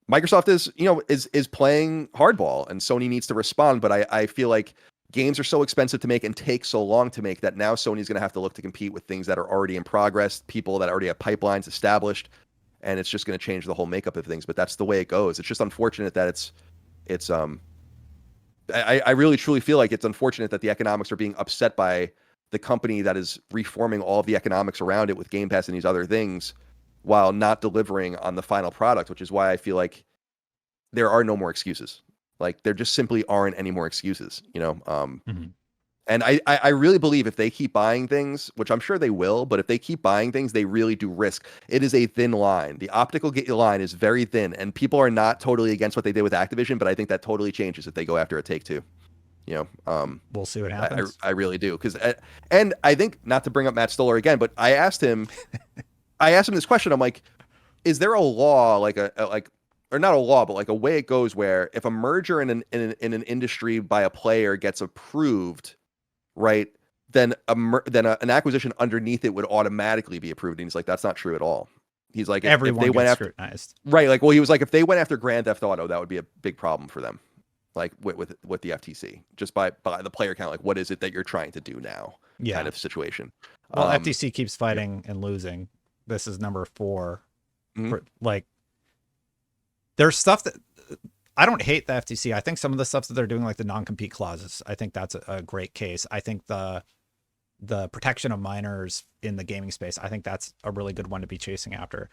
[SPEAKER 2] Microsoft is playing hardball, and Sony needs to respond. But I feel like games are so expensive to make and take so long to make that now Sony's going to have to look to compete with things that are already in progress, people that already have pipelines established. And it's just going to change the whole makeup of things. But that's the way it goes. It's just unfortunate that I really truly feel like it's unfortunate that the economics are being upset by the company that is reforming all of the economics around it with Game Pass and these other things, while not delivering on the final product, which is why I feel like there are no more excuses. Like, there just simply aren't any more excuses, And I really believe if they keep buying things, which I'm sure they will, but if they keep buying things, they really do risk. It is a thin line. The optical line is very thin, and people are not totally against what they did with Activision, but I think that totally changes if they go after a Take-Two.
[SPEAKER 1] We'll see what happens.
[SPEAKER 2] I really do, and I think, not to bring up Matt Stoller again, but I asked him this question. I'm like, is there a law, or not a law, but like a way it goes where if a merger in an industry by a player gets approved, right, then an acquisition underneath it would automatically be approved. And he's like, that's not true at all. He's like, if they went after,
[SPEAKER 1] scrutinized.
[SPEAKER 2] Right, like, well, he was like, if they went after Grand Theft Auto, that would be a big problem for them, like with the FTC, just by the player count. Like, what is it that you're trying to do now? Kind of situation.
[SPEAKER 1] Well, FTC keeps fighting and losing. This is number 4. Like, there's stuff that I don't hate the FTC. I think some of the stuff that they're doing, like the non-compete clauses, I think that's a great case. I think the protection of minors in the gaming space, I think that's a really good one to be chasing after.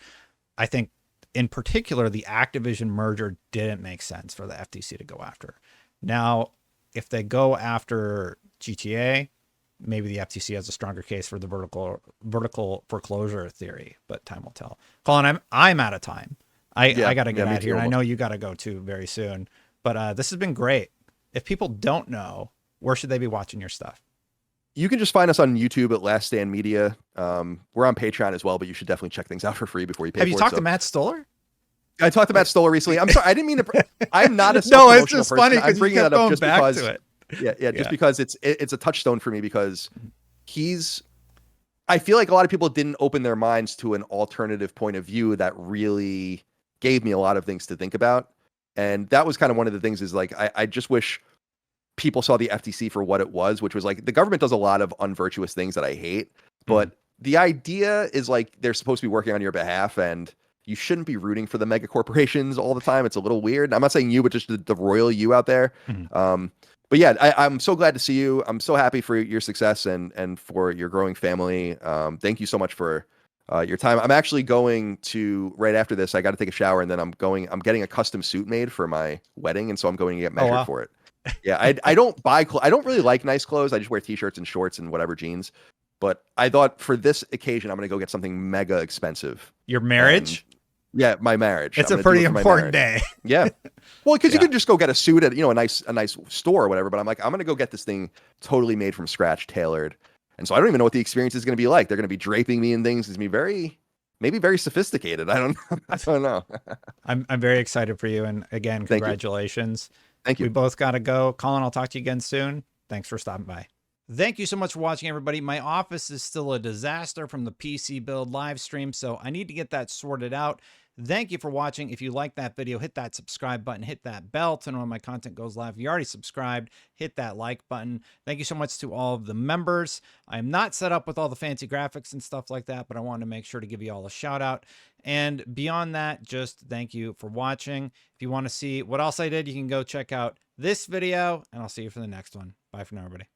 [SPEAKER 1] I think, in particular, the Activision merger didn't make sense for the FTC to go after. Now, if they go after GTA, maybe the FTC has a stronger case for the vertical foreclosure theory, but time will tell. Colin, I'm out of time. I got to get out here, and I know you got to go too very soon. But this has been great. If people don't know, where should they be watching your stuff?
[SPEAKER 2] You can just find us on YouTube at Last Stand Media. We're on Patreon as well, but you should definitely check things out for free before you pay
[SPEAKER 1] Have
[SPEAKER 2] for
[SPEAKER 1] you
[SPEAKER 2] it.
[SPEAKER 1] talked to Matt Stoller?
[SPEAKER 2] I talked to Matt Stoller recently. I'm sorry, I didn't mean to. I'm not a
[SPEAKER 1] No, it's
[SPEAKER 2] self-promotional
[SPEAKER 1] just
[SPEAKER 2] person.
[SPEAKER 1] funny
[SPEAKER 2] I'm
[SPEAKER 1] because you
[SPEAKER 2] bringing
[SPEAKER 1] kept
[SPEAKER 2] that up
[SPEAKER 1] going
[SPEAKER 2] just
[SPEAKER 1] back
[SPEAKER 2] because.
[SPEAKER 1] to it.
[SPEAKER 2] Yeah, just because it's a touchstone for me because I feel like a lot of people didn't open their minds to an alternative point of view that really gave me a lot of things to think about. And that was kind of one of the things is like, I just wish people saw the FTC for what it was, which was like the government does a lot of unvirtuous things that I hate, but the idea is like they're supposed to be working on your behalf and you shouldn't be rooting for the mega corporations all the time. It's a little weird. I'm not saying you, but just the royal you out there. But yeah, I'm so glad to see you. I'm so happy for your success and for your growing family. Thank you so much for your time. I'm actually going to right after this. I got to take a shower and then I'm getting a custom suit made for my wedding, and so I'm going to get measured for it. Yeah, I don't buy I don't really like nice clothes. I just wear t-shirts and shorts and whatever jeans. But I thought for this occasion, I'm going to go get something mega expensive.
[SPEAKER 1] Your marriage?
[SPEAKER 2] Yeah, my marriage.
[SPEAKER 1] It's a pretty important day.
[SPEAKER 2] Yeah. Well, because you could just go get a suit at a nice store or whatever. But I'm like, I'm going to go get this thing totally made from scratch, tailored. And so I don't even know what the experience is going to be like. They're going to be draping me in things. It's going to be maybe very sophisticated. I don't know. I don't know.
[SPEAKER 1] I'm very excited for you. And again, congratulations.
[SPEAKER 2] Thank you.
[SPEAKER 1] We both got to go. Colin, I'll talk to you again soon. Thanks for stopping by. Thank you so much for watching, everybody. My office is still a disaster from the PC build live stream, so I need to get that sorted out. Thank you for watching. If you like that video, hit that subscribe button, hit that bell to know when my content goes live. If you already subscribed, hit that like button. Thank you so much to all of the members. I am not set up with all the fancy graphics and stuff like that, but I wanted to make sure to give you all a shout out. And beyond that, just thank you for watching. If you want to see what else I did, you can go check out this video, and I'll see you for the next one. Bye for now, everybody.